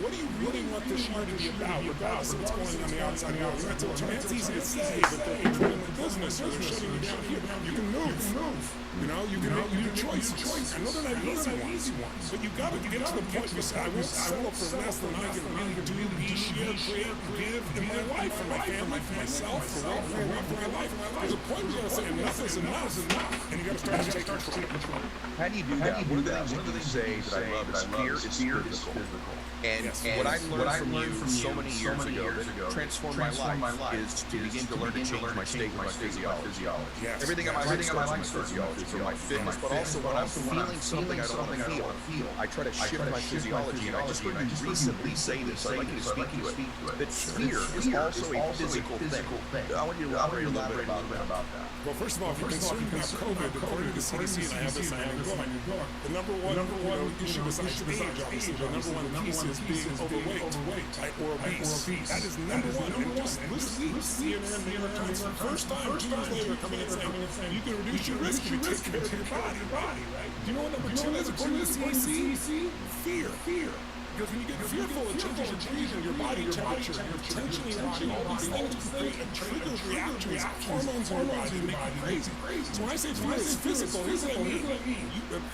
what do you really want this year to be about, regardless of what's going on the outside world? It's easy to say, but they're controlling the business, or they're shutting you down here. You can move. You know, you can make your choices. I know they're not easy ones, but you got to get to the point where you say, I won't settle for less than I can really do, be, share, create, give in my life, for my family, for myself, for my life. There's a point where you got to say enough is enough, and you got to start to take control. How do you do that? One of the things that you say that I love is fear is physical. And what I learned from you so many years ago that transformed my life is to begin to learn to change my state and my physiology. Everything in my life starts with physiology, from my fitness, but also when I'm feeling something I don't want to feel, I try to shift my physiology. And I just heard you recently say this, I'd like you to speak to it, that fear is also a physical thing. I want you to elaborate a little bit about that. Well, first of all, if you're concerned about COVID, according to the CDC, and I have this on my book, the number one issue besides age, obviously, the number one piece is being overweight, right, or obese. That is number one. And just this week, CNN, New York Times, for the first time, 2 years later, coming in saying, you can reduce your risk if you take care of your body, right? Do you know what number 2 is, according to the CDC? Fear. Because when you get fearful, it changes your breathing, your body temperature, your tension in your body, all these things create a trigger reactions, hormones in your body make you crazy. So when I say fear is physical, here's what I mean.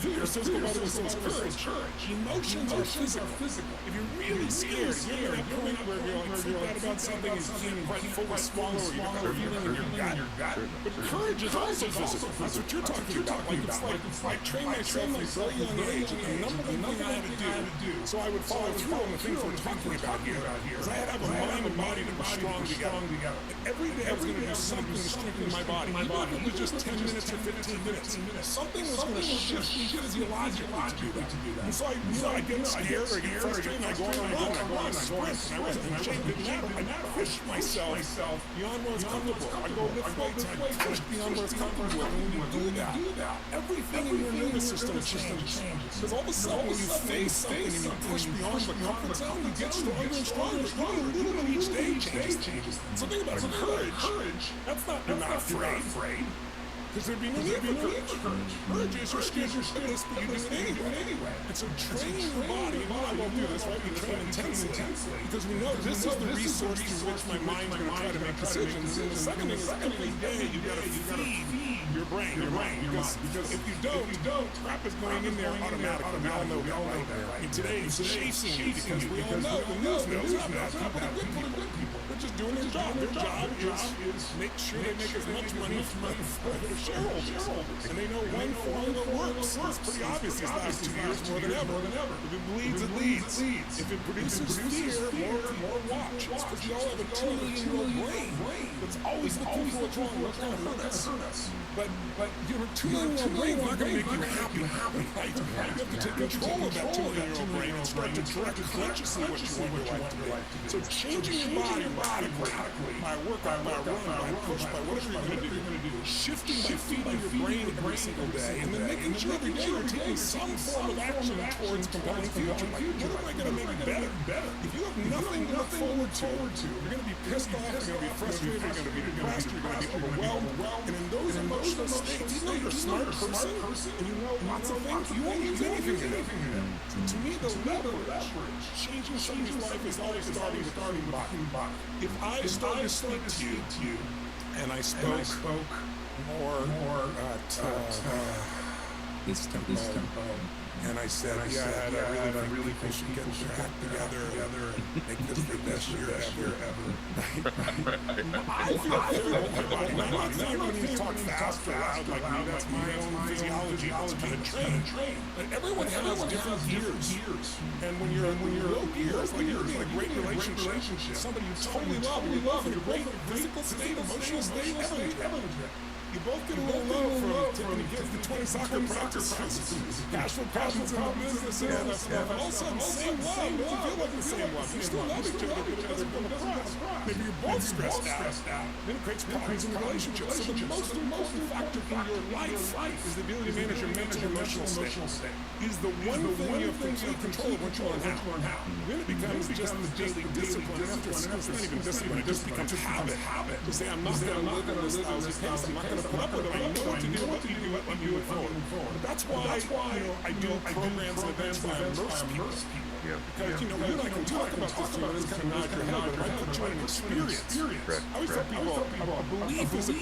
Fear is physical, by the way, so is courage. Emotions are physical. If you're really scared, you're at a point where you're like freaked out about something and you can't quite fully swallow, or you got a feeling in your gut. But courage is also physical. That's what you're talking about. Like it's like I trained myself at a very young age, and the number one thing I had to do, so I would follow through on the things we're talking about here. Because I had to have a mind and body that was strong together. And every day I was going to do something to strengthen my body. Even if it was just 10 minutes or 15 minutes. Something was going to shift me physiologically to do that. And so I get scared or I get frustrated and I go on a run, I go on a sprint, and I wasn't in shape. It didn't matter. I pushed myself beyond where it's comfortable. I go lift weights and I push beyond where it's comfortable. And when you do that, everything in your nervous system changes. Because all of a sudden when you face something and you push beyond the comfort zone, you get stronger and stronger. A little bit each day changes. So think about it. Courage. That's not, you're not afraid. Because there'd be no need for courage. Courage is you're scared of this, but you do it anyway. And so training your body, and I won't do this, right? We train intensely. Because we know this is the resource through which my mind's going to try to make decisions. And the second thing is every day you got to feed your brain. Because if you don't, crap is going in there automatically. We all know that, right? And today it's chasing you because we all know the news knows that people are good people. They're just doing their job. Their job is make sure they make as much money for their shareholders. And they know one formula works. It's pretty obvious these last 2 years more than ever. If it bleeds, it leads. If it produces fear, more watch. It's because we all have a 2 million brain that's always looking for what's wrong, what's going to hurt us. But your 2 million brain is not going to make you happy, right? You have to take control of that 2 million brain and start to direct consciously what you want your life to be. So changing your body radically by workout, by run, by push, by whatever you're going to do, shifting by feeding your brain every single day, and then making sure every day you're taking some form of action towards compelling future. Like, what am I going to make better? If you have nothing to look forward to, you're going to be pissed off, you're going to be frustrated, you're going to be depressed, you're going to be overwhelmed, and in those emotional states, even though you're a smart person, and you know lots of things, you won't use anything in it. So to me, the leverage, changing somebody's life is always starting by. If I started to speak to you, and I spoke more at this tempo, and I said, I really think we should get your act together, make this the best year ever. I feel everybody, my body, not everybody needs to talk fast or loud like me, that's my own physiology, that's kind of trained. But everyone has different gears. And when you're low gears, like you're in a great relationship, somebody you totally love, in a great physical state, emotional state, everything. You both get a little low from taking the kids to 20 soccer practices, cash flow problems in the business and all that stuff. And all of a sudden, same love, but you feel like the same love. You still love each other come across. Maybe you're both stressed out. Then it creates problems in the relationship. So the most important factor in your life is the ability to manage your mental and emotional state. Is the one thing you have complete control of once you learn how. Then it becomes just the daily discipline. After it's not even discipline, it just becomes habit. To say, I'm not going to live on this lousy pace. I'm not going going to put up with it. I know what to do. Let me do it forward. But that's why I do programs and events where I immerse people. Because, you and I can talk about this too, and it's kind of nod your head, but if I put you in an experience, I always tell people, a belief is a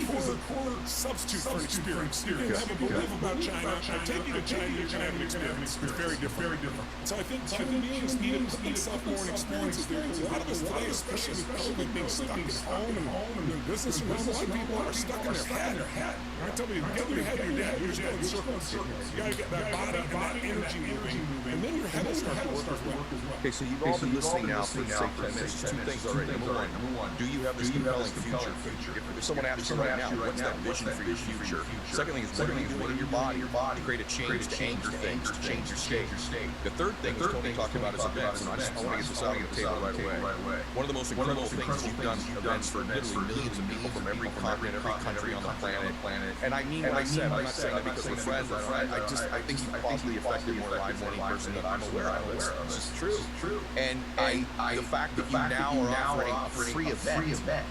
poor substitute for an experience. You can have a belief about China, I take you to China, you're going to have an experience. It's very different. So I think human beings need to put themselves more in experiences. There's a lot of us today, especially with COVID, being stuck at home and in business from home, a lot of people are stuck in their head. I tell you, get your head in your dead, you're in circles. You got to get that body and that energy moving, and then your head will start to work as well. Okay, so you've all been listening now for, say, 10 minutes. Two things already. Number one, do you have this compelling future? If someone asks you right now, what's that vision for your future? Second thing is, what are you doing in your body to create a change, to anchor things, to change your state? The third thing is Tony talking about his events, and I want to get this out on the table right away. One of the most incredible things is you've done events for literally millions of people from every continent, every country on the planet. And I mean what I said. I'm not saying that because we're friends. I think you've positively affected more lives than any person that I'm aware of. This is true. And the fact that you now are offering a free event,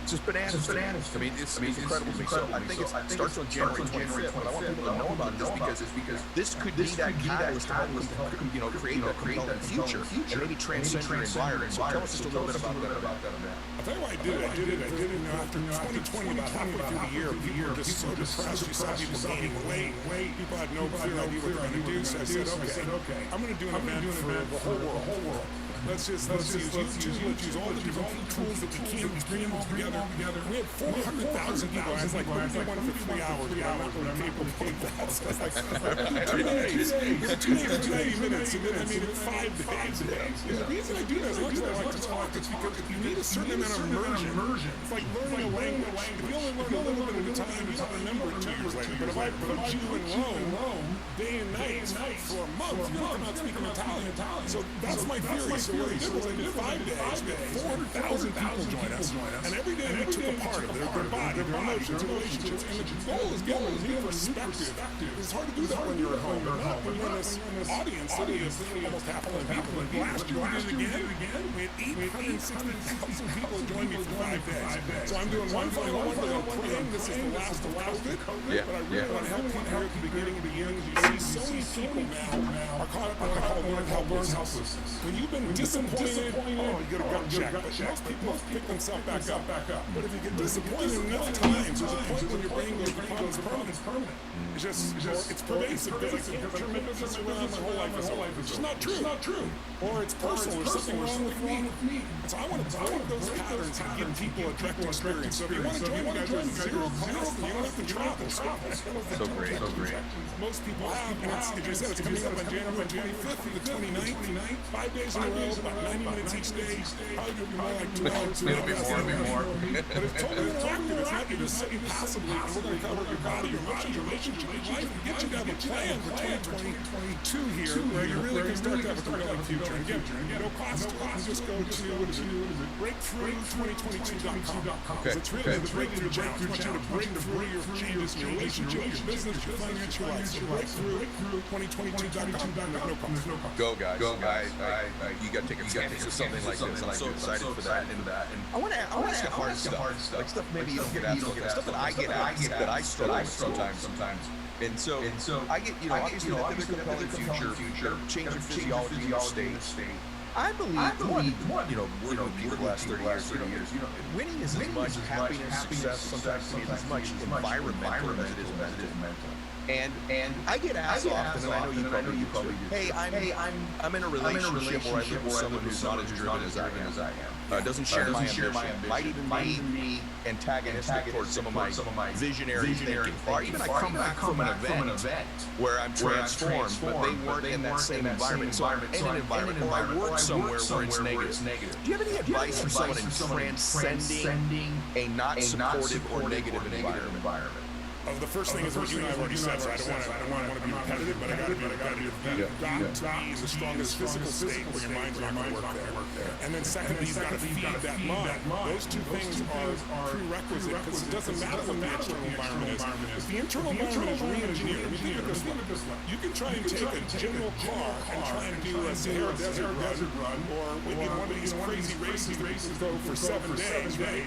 it's just bananas. I mean, it's incredible to me. So I think it starts on January 25th, but I want people to know about this because this could be that catalyst to help create that compelling future and maybe transcend your environment. So tell us just a little bit about that event. I'll tell you why I did it. After 2020, about halfway through the year, people were just so depressed. You saw people gaining weight. People had no clear idea what they're going to do. So I said, okay, I'm going to do an event for the whole world. Let's use YouTube. Let's use all the different tools that we can. Let's bring them all together. We had 400,000 people. I was like, we're going to do one for 3 hours. I'm not really capable of that. So I was like, 2 days. 2 days for 90 minutes. And then I made it 5 days. And the reason I do that is I like to talk. It's because you need a certain amount of immersion. It's like learning a language. If you only learn a little bit at a time, you don't remember it 2 years later. But if I put you in Rome, day and night, for a month, you're going to come out speaking Italian. So that's my theory. So what we did was I did 5 days. We had 400,000 people join us. And every day we took a part of their body, their emotions, their relationships. And the goal is getting a new perspective. It's hard to do that when you're at home. When you're in this audience that is almost half a million people. And last year we did it again. We had 860,000 people join me for 5 days. So I'm doing one final one. I'm praying this is the last of COVID. But I really want to help people here at the beginning of the year. You see so many people now are caught up in what I call learned helplessness. When you've been disappointed, you get a gut check. But most people pick themselves back up. But if you get disappointed enough times, there's a point when your brain goes, the problem's permanent. It's pervasive. I can't remember this around my whole life. It's just not true. Or it's personal. There's something wrong with me. So I want to break those patterns and give people a direct experience. So if you want to join, you guys are zero cost. You don't have to travel. So great. Most people have, and as you said, it's coming up on January 25th through the 29th. 5 days in a row, about 90 minutes each day. Probably going to be more like 2 hours. It'll be more. But it's totally interactive. It's not you just sitting passively. And we're going to cover your body, your emotions, your relationship, your life, and get you to have a plan for 2022 here, where you really can start to have a compelling future. And again, no cost to it. Just go to, breakthrough2022.com. It's really the breakthrough challenge. I want you to break through your changes in your relationship, your business, your financial life. So breakthrough2022.com. No cost. Go guys. You got to take a chance to something like this. I'm so excited for that. And I want to ask you hard stuff. Like stuff maybe you don't get asked. Stuff that I get asked that I struggle with sometimes. And so I get, obviously that there's a compelling future, change your physiology, your state. I believe, working with people the last 30 years, winning is as much happiness, success, sometimes as much environmental as it is mental. And I get asked often, and I know you probably do. Hey, I'm in a relationship where I live with someone who's not as driven as I am. Doesn't share my ambition. Might even be antagonistic towards some of my visionary thinking. Or even I come back from an event where I'm transformed, but they weren't in that same environment. So I'm in an environment, or I work somewhere where it's negative. Do you have any advice for someone in transcending a not supportive or negative environment? The first thing is what you and I have already said, so I don't want to be repetitive, but I got to be repetitive. You've got to be in the strongest physical state where your mind's not going to work there. And then secondly, you've got to feed that mind. Those two things are prerequisite, because it doesn't matter what the external environment is. If the internal environment is re-engineered, I mean, think of it this way. You can try and take a general car and try and do a Sahara Desert run, or in one of these crazy races that people go for 7 days, right?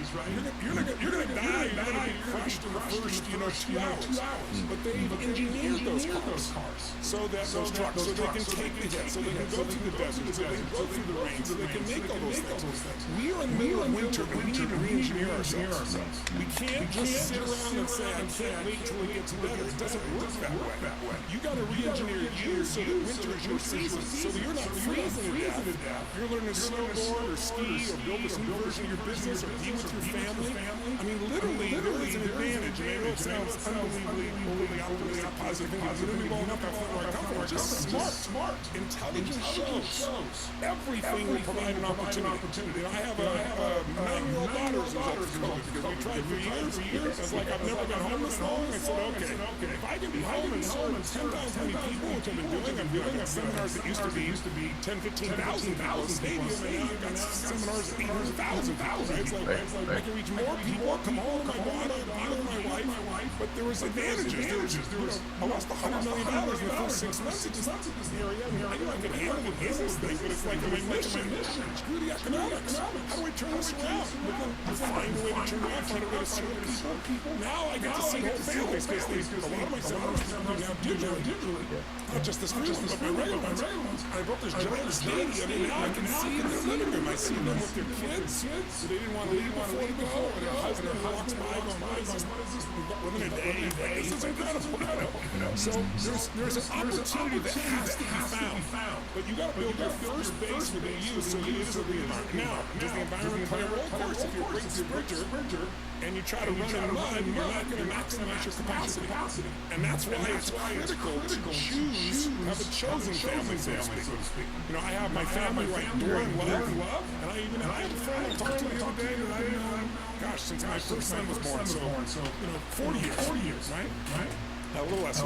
You're going to die, you're going to be crushed in the first, 2 hours. But they've engineered those cars so that those trucks, so they can take the hit, so they can go through the desert, so they can go through the rain, so they can make all those things. We are in the middle of winter, and we need to re-engineer ourselves. We can't just sit around and say, I can't wait till it gets better. It doesn't work that way. You got to re-engineer you so that winter is your season, so that you're not freezing to death. You're learning to snowboard or ski or build this new version of your business or be with your family. I mean, literally, there is an advantage. And I know it sounds unbelievably optimistic, positive thing. You don't even know where I come from. Just smart. Intelligence shows everything will provide an opportunity. I have a 9-year-old daughter who's up to COVID because we tried for years. It's like I've never been home this long. I said, okay, if I can be home and serve 10 times as many people, which I've been doing, I'm doing seminars that used to be 10, 15,000 people in a stadium, and now I've got seminars at 800,000 people. Right? It's like I can reach more people, come home with my daughter, be with my wife, but there was advantages. I lost $100 million in the first 6 months of this area. I know I can handle the business thing, but it's like my mission. Screw the economics. How do I turn this around? Find a way to turn around, find a way to serve people. Now I get to see whole families, because a lot of my seminars are now digitally. Not just this first one, but my regular ones. I built this giant stadium, and now I can see in their living room. I see them with their kids. So they didn't want to leave before they go, or their husband walks by going, what is this? Within a day, this is incredible. So there's an opportunity that has to be found. But you got to build your first base with the use, so you use the environment. Now, does the environment play a role? Of course, if you're a great sprinter and you try to run in mud, you're not going to maximize your capacity. And that's why it's critical to choose, have a chosen family, so to speak. I have my family who I adore and love, and I have a friend I talked to the other day that I've known, since my first son was born, so 40 years, right? A little less.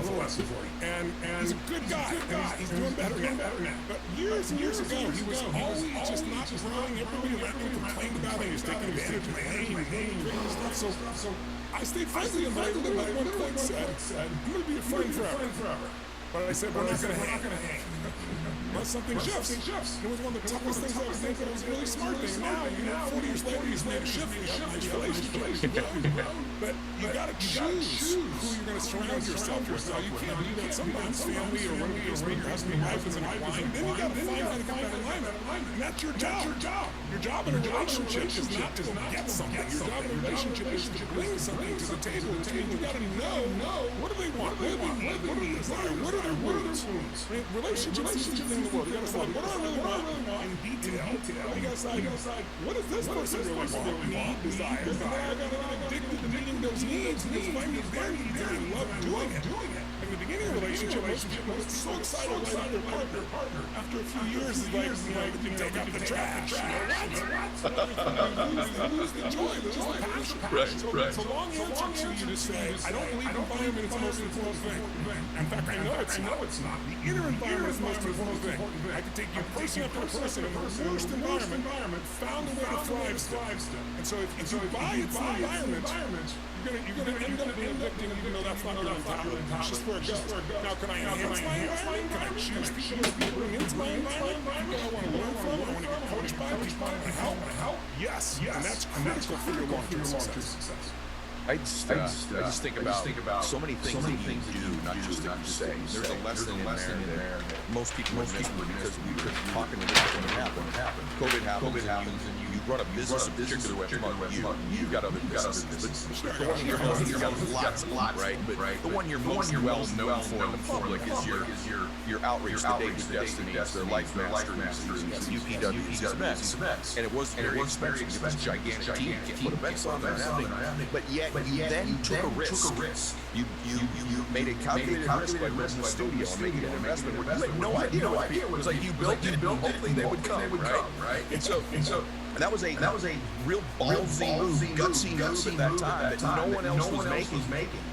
And he's a good guy. And he's doing better now. But years and years ago, he was always just not growing. Everybody around him complained about him. He was taking advantage of my name and drinking stuff. So I stayed friends with him, but I literally at one point said, I'm going to be a friend forever. But I said, we're not going to hang. Unless something shifts. It was one of the toughest things I was thinking. It was a really smart thing. Now, 40 years later, he's made a shift. We have a nice relationship. But you got to choose who you're going to surround yourself with. Now, you can't do that. Sometimes family or one of your husband or wife isn't aligned. Then you got to find how to get that alignment. And that's your job. Your job in a relationship is not to go get something. Your job in a relationship is to bring something to the table. Which means you got to know, what do they want? What do they need? What do they desire? What are their wounds? Relationships is the thing in the world. You got to decide, what do I really want in detail? You got to decide, what does this person really want? Need, desire. And then I got to get addicted to meeting those needs, and just find their needs, and I love doing it. In the beginning of the relationship, most people are so excited about their partner. After a few years, it's like you take out the trash. You lose the joy, lose the passion. So long answer to you to say, I don't believe environment is the most important thing. In fact, I know it's not. The inner environment is the most important thing. I can take you person after person in the worst environment, found a way to thrive still. And so if you buy its environment, you're going to end up being victim, even though that's not your mentality. It's just where it goes. Now, can I enhance my environment? Can I choose people to bring into my environment? People I want to learn from? I want to get coached by? People I want to help? Yes. And that's critical for your long-term success. I just think about so many things that you do, not just that you say. There's a lesson in there that most people miss because we were talking about when it happened. COVID happened, and you run a business, particularly with you got other businesses. But the one you're got lots, right? But the one you're most well known for in the public is your outreach to David's Destinies, the Life Masters, UPW's events. And it was very expensive. It was a gigantic team. You can't put events on there. But yet you then took a risk. You made a calculated risk by building a studio and making an investment where you had no idea. It was like you built it, hoping they would come, right? And that's that was a real ballsy move, gutsy move at that time that no one else was making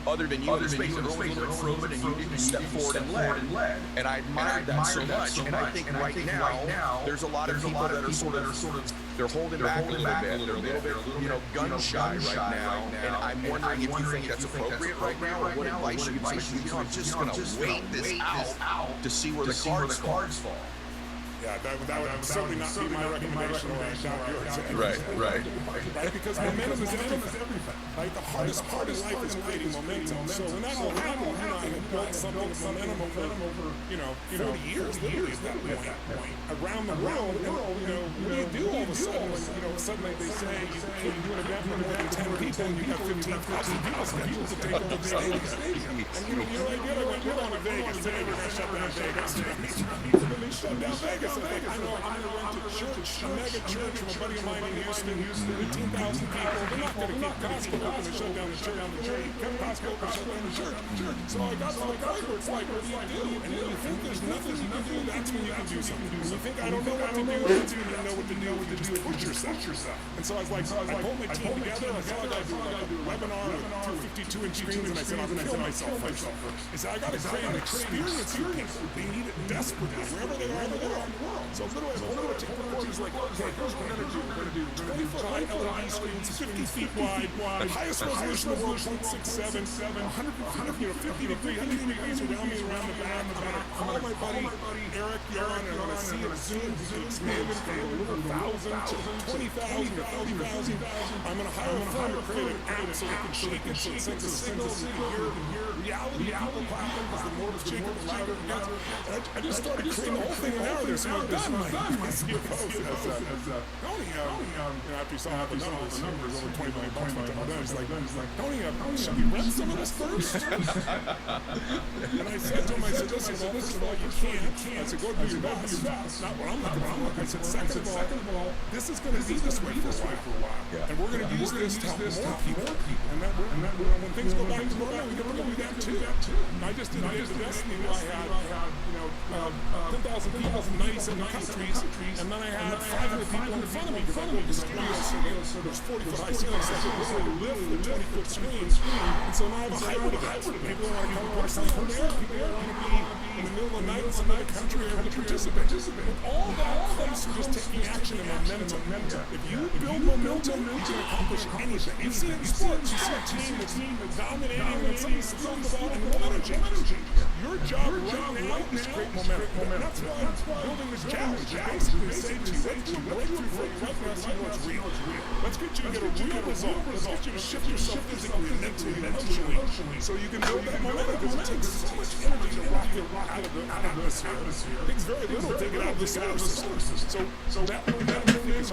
other than you. The space, everyone was a little bit fluid, and you didn't step forward and lead. And I admired that so much. And I think right now there's a lot of people that are sort of they're holding back a little bit. They're a little bit, you know, gun shy right now. And I'm wondering if you think that's appropriate right now, or what advice you would say. You know, I'm just going to wait this out to see where the cards fall. Yeah, that would certainly not be my recommendation or not yours. Right. Because momentum is everything. Right? The hardest part in life is creating momentum. So when that all happened, you know, I had built something with momentum over, you know, 40 years, literally at that point. Around the world, you know, what do you do all of a sudden when, you know, suddenly they say you can't do an event for more than 10 people and you have 15,000 people scheduled to take over the stadium. And you know, I did, we're going to Vegas today, we're going to shut down Vegas. When they shut down Vegas, I know I'm going to rent a church, a mega church from a buddy of mine in Houston, 18,000 people. They're not going to keep Costco open and shut down the church. Kept Costco open and shut down the church. So I got to the point where it's like, what do you do? And when you think there's nothing you can do, that's when you can do something. When you think I don't know what to do, that's when you know what to do. You just push yourself. And so I was like, I pulled my team together. I said, I got to do like a webinar with 252-inch screens, and I said, I'm going to kill myself first. I said, I got to create an experience for people. They need it desperately, wherever they are in the world. So literally, I'm going to take recorders like, okay, here's what we're going to do. 20-foot high LED screens, 50 feet wide, highest resolution in the world, 0.67, 50 to 300 degrees around me, around the back. I'm going to call my buddy Eric Yaron, and I'm going to see him Zoom to expand it from a little 1,000 to 20,000 to 30,000. I'm going to hire a firm to create an app so we can shake it, so it sends a signal, so you can hear reality people clapping, because the more it's shaking, the louder it gets. And I just started creating the whole thing an hour there, so I'm done. My CFO says, Tony, you know, after he saw the numbers, over $20 million by the time I'm done, he's like, Tony, should we rent some of this first? And I said to him, listen, well, first of all, you can't. I said, go do your best. That's not what I'm looking for. I said, second of all, this is going to be this way for a while. Yeah. And we're going to use this to help more people. And when things go back to normal, we're going to do that too. I just did the Destiny where I had, you know, 10,000 people from 97 countries, and then I had 500 people in front of me because I built the studio, so there's 40-foot high ceilings, so I could lift the 20-foot screen. And so now I have a hybrid event. People want to come to our center there, people want to be in the middle of the night in some other country or able to participate. But all that comes from just taking action and momentum. If you build momentum, you can accomplish anything. You see it in sports, you see a team that's dominating and somebody's still developing momentum. Your job right now is create momentum. That's why I'm building this challenge. Basically say to you, let's do a breakthrough for you right now so you know it's real. Let's get you to get a real result. Let's get you to shift yourself physically and mentally and emotionally so you can build that momentum, because it takes so much energy to rock it out of the atmosphere. It takes very little to take it out of the solar system. So that momentum is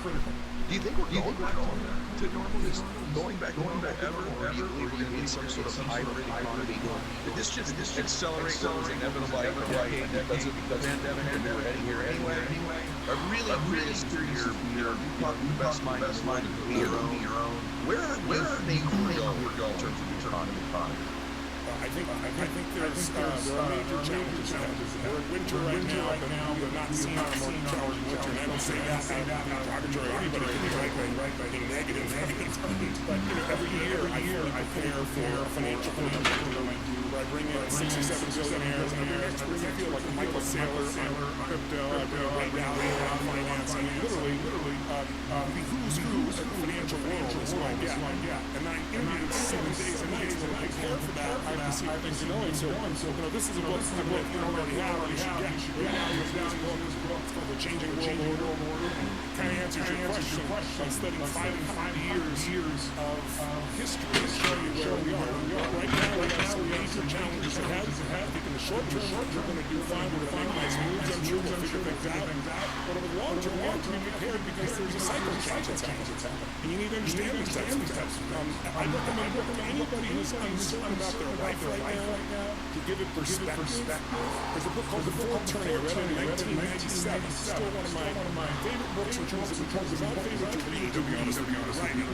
critical. Do you think we're going back to normal? Is going back ever? Or do you believe we're going to be in some sort of hybrid economy? Did this just accelerate what was inevitable like a decade because of the pandemic, and we were heading here anyway? I really serious. You're best mind of your own. Where are things going in terms of the economy? I think there are major challenges. We're in winter right now, but we have not seen our more challenging winter. And I don't say that derogatory. Anybody can be right, being negative. But you know, every year I prepare for a financial planning where I bring in 6 or 7 billionaires and I'm experts. I feel like a Michael Saylor on crypto. I bring Ray Dalio on finance. I mean, literally, the who's who of the financial world is who I get. And I interview 7 days and nights to prepare for that. I have to see how things are going. So you know, this is a book that you don't already have. You should get. It's called The Changing World Order. It kind of answers your question by studying 500 years of history to show you where we are. Right now, we have some major challenges ahead. I think in the short term, we're going to do fine. We're going to make nice moves. I'm sure we'll figure things out. But over the long term, we have to be prepared because there's a cycle change that's happening. And you need to understand these types of steps. I recommend to anybody who's uncertain about their life right now to give it perspective. There's a book called The Fourth Turning. I read it in 1997. It's still one of my favorite books in terms of my favorite to read, to be honest with you, writing.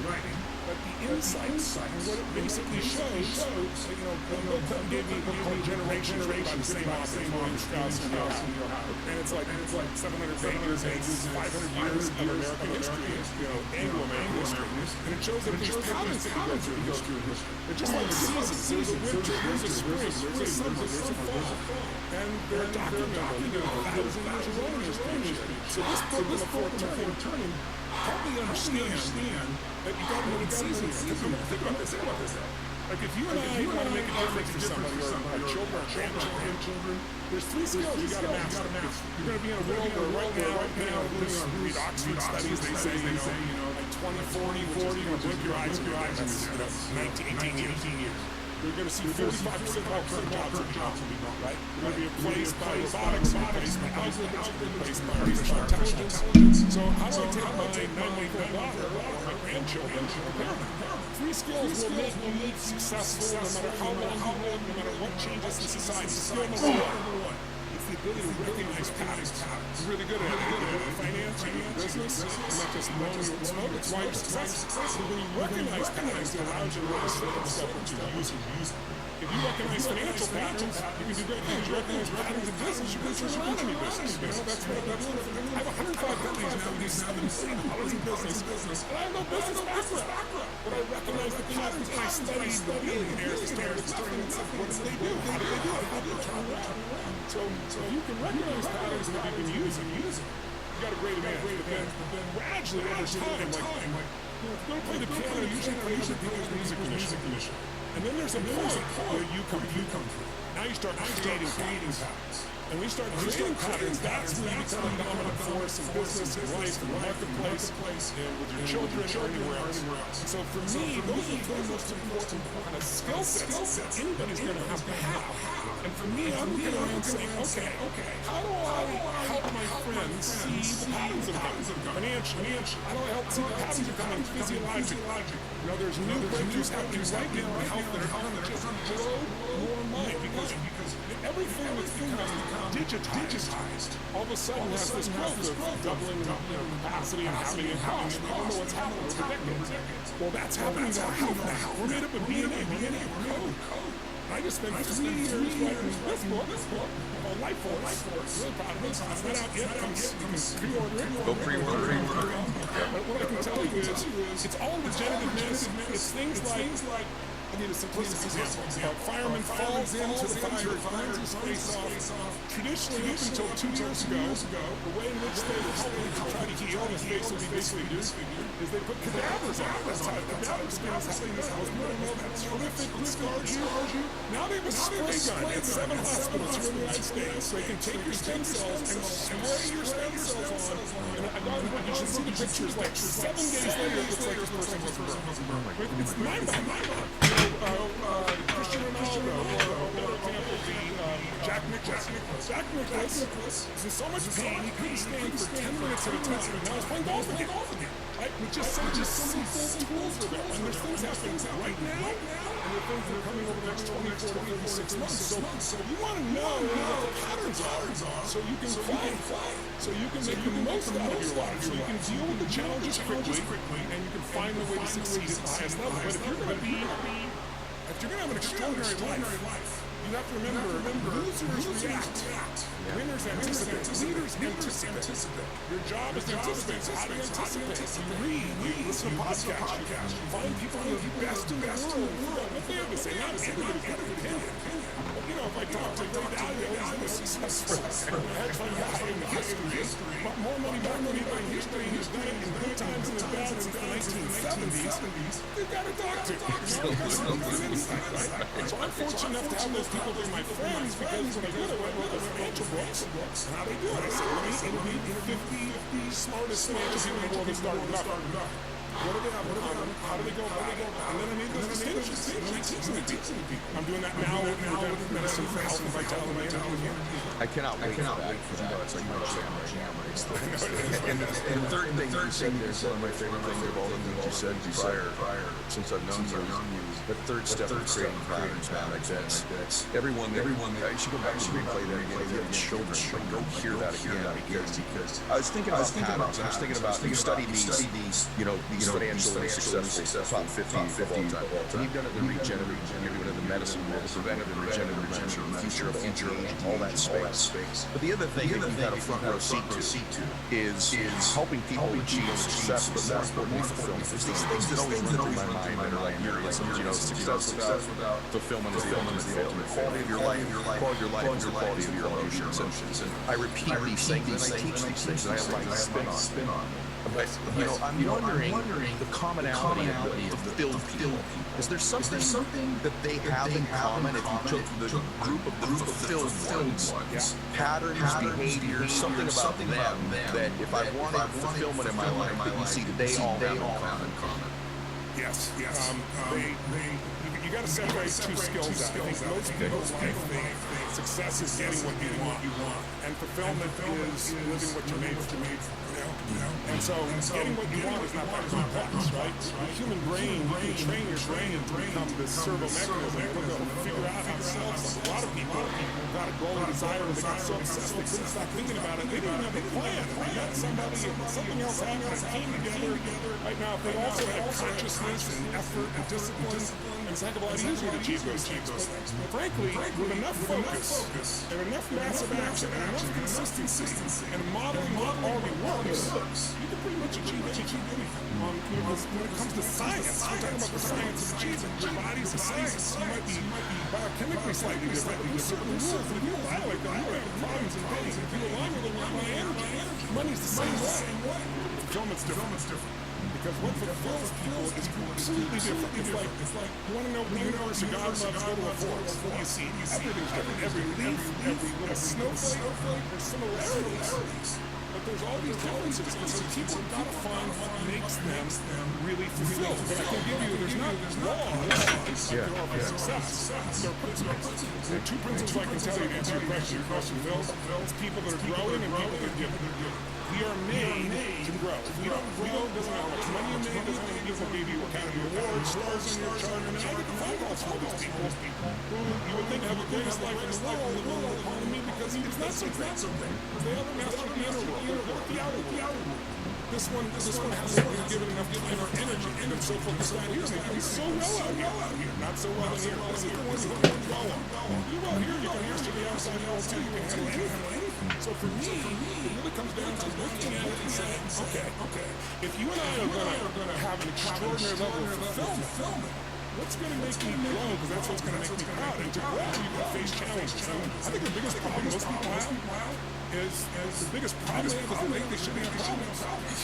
But the insights, and what it basically shows, you know, Bill Clinton gave me a book called Generations, by the same author, William Strauss and Neil Howe. And it's like 700 pages, and it's 500 years of American history, you know, Anglo-American history. And it shows that there's patterns that we go through history. They're just like seasons. There's a winter, there's a spring, there's a summer, there's a fall. And they're documented, you know, 1,000 years of Roman history. So this book in the fourth turning help me understand that you got to know what season it is. Think about this. Like if you and I want to make a difference for somebody, or our children, our grandchildren, there's 3 skills you got to master. You're going to be in a world where right now, read Oxford studies, they say, you know, like 20, 40, you're going to blink your eyes, that's, you know, 18 years. You're going to see 45% of all current jobs will be gone, right? You're going to be replaced by robotics, replaced by algorithms, replaced by artificial intelligence. So how do I take my 9-year-old daughter or my grandchildren to prepare them? 3 skills will make you successful no matter how long you live, no matter what changes in society. Skill number 1. It's the ability to recognize patterns. You're really good at it. Finance, business, not just knowing your smoke. It's why you're successful. When you recognize patterns, it allows you to really step into use it. If you recognize financial patterns, you can do great things. You recognize patterns in business, you can turn around any business. You know, that's I have 105 companies now. We do $7 billion in business. And I have no business background. But I recognize the patterns, and I study the billionaires that started and said, what do they do? How do they do it? How do they turn around? So if you can recognize patterns and if you can use them, you got a great advantage. But then gradually over time, like, you know, if you're going to play the piano, usually play other people's music initially. And then there's a point where you come through. Now you start creating patterns. And we start creating patterns, that's when you become a dominant force in business, in life, in the marketplace, and with your children or anywhere else. So for me, those are the most important kind of skill sets that anybody's going to have to have. And for me, I'm looking around saying, okay, how do I help my friends see the patterns that are coming financially? How do I help see the patterns that are coming physiologically? You know, there's new breakthroughs happening right now in health that are going to just blow your mind because everything that's becoming digitized, all of a sudden has this growth of doubling capacity and having it cost. We don't know what's happening over decades. Well, that's happening to our health. We're made up of DNA, code. I just spent 3 years writing this book called Life Force. Really proud of it. It's not out yet. You can pre-order it. Go pre-order it. But what I can tell you is it's all regenerative medicine. It's things like I need a simplistic example. A fireman falls into the fire, burns his face off. Traditionally, up until 2 years ago, the way in which they help him to try to heal, his face will be disfigured, is they put cadavers on. That's how cadaver skin is helping this house. You know that's horrific, scars you. Now they have a spray gun at 7 hospitals here in the United States. They can take your stem cells and spray your stem cells on. And I got you should see the pictures. Like 7 days later, it looks like this person wasn't burned. It's mind-boggling. Cristiano Ronaldo, or example, Jack Nicklaus. Jack Nicklaus is in so much pain, he couldn't stand for 10 minutes at a time. Now he's playing golf again. Right? With just some simple tools for them. And there's things happening right now, and there are things that are coming over the next 24 to 36 months. So you want to know what the patterns are, so you can play, so you can make the most out of your life, so you can deal with the challenges quickly, and you can find a way to succeed at the highest level. But if you're going to have an extraordinary life, you have to remember, losers react. Winners anticipate. Leaders anticipate. Your job is to anticipate. So how do you anticipate? You read, you listen to podcasts, you find people who are the best in the world, what they have to say. Not everybody's got an opinion. You know, if I talk to Ray Dalio, he's a successful hedge fund guy in history. More money by history. He's done it in good times and in bad since the 1970s. They've got to talk to. So I'm fortunate enough to have those people be my friends because when I did it, I wrote the financial books. And how they do it? I said, let me interview the 50 smartest financial people in the world that started nothing. What do they have in common? How do they go about it? And then I made those distinctions. And then I teach them to people. I'm doing that now with regenerative medicine for health and vitality. I cannot wait for that because you know it's like you understand right now. And the third thing you said there is one of my favorite things of all the things you said prior since I've known you. The third step of creating patterns, man, like that. Everyone, you should go back and replay that again. If you have children, go hear that again because I was thinking about patterns. I was thinking about you study these, you know, these substantially successful top 50 of all time. And he'd done it in the regenerative, the medicine world, the preventative and regenerative medicine, the future of anti-aging, all that space. But the other thing that we've had a front row seat to is helping people achieve success, but more importantly, fulfillment. There's these things that always run through my mind that are like myriads. Success without fulfillment is the ultimate quality of your life, quality of your life, and quality of your emotions. And I repeat these things, and I teach these things, and I have my spin on. But I'm wondering the commonality of the fulfilled people. Is there something that they have in common if you took the group of the fulfilled ones, patterns, behaviors, something about them that if I wanted fulfillment in my life, that you see they all have in common? Yes. You got to separate two skills out. I think most people's life think success is getting what you want, and fulfillment is living what you're made for. And so getting what you want is not that complex, right? The human brain, you can train your brain to become this servo mechanism. You're going to figure out how to solve something. A lot of people got a goal and desire, and they got so obsessed they couldn't stop thinking about it. They didn't have a plan. They got something else happened that came together. Right now, if they also had consciousness and effort and discipline, and it's a heck of a lot easier to achieve those things. But frankly, with enough focus and enough massive action and enough consistency and modeling what already works, you can pretty much achieve anything. When it comes to science, we're talking about the science of achievement. Your body's a science. You might be biochemically slightly different, but there's certain rules that if you violate them, you have problems and pains. If you align with them, my energy, money's the same way. Fulfillment's different. Because what fulfills people is completely different. It's like you want to know the universe or God loves, go to a forest. What do you see? Everything's different. Every leaf, every little snowflake, there's similarities. But there's all these differences. And so people have got to find what makes them really fulfilled. But I can give you, there's not laws like there are for success. There are principles. There are two principles I can tell you to answer your question. Phil, it's people that are growing and people that are giving. We are made to grow. If we don't grow, it doesn't matter how much money you made, doesn't matter if people gave you Academy Awards, stars on your chart. I mean, I get phone calls from these people who you would think have the greatest life in the world calling me because it's not something. They haven't mastered the inner world. They're the outer world. This one hasn't been given enough time or energy, and it's so focused on here. They're doing so well out here. Not so well in here. This is the one who's going well. You well here, you can master the outside world too. You can handle anything. So for me, it really comes down to looking at it and saying, okay, if you and I are going to have an extraordinary level of fulfillment, what's going to make me grow? Because that's what's going to make me proud. And to grow, you can face challenges. I think the biggest problem most people have is the biggest problem they have is they think they shouldn't have problems.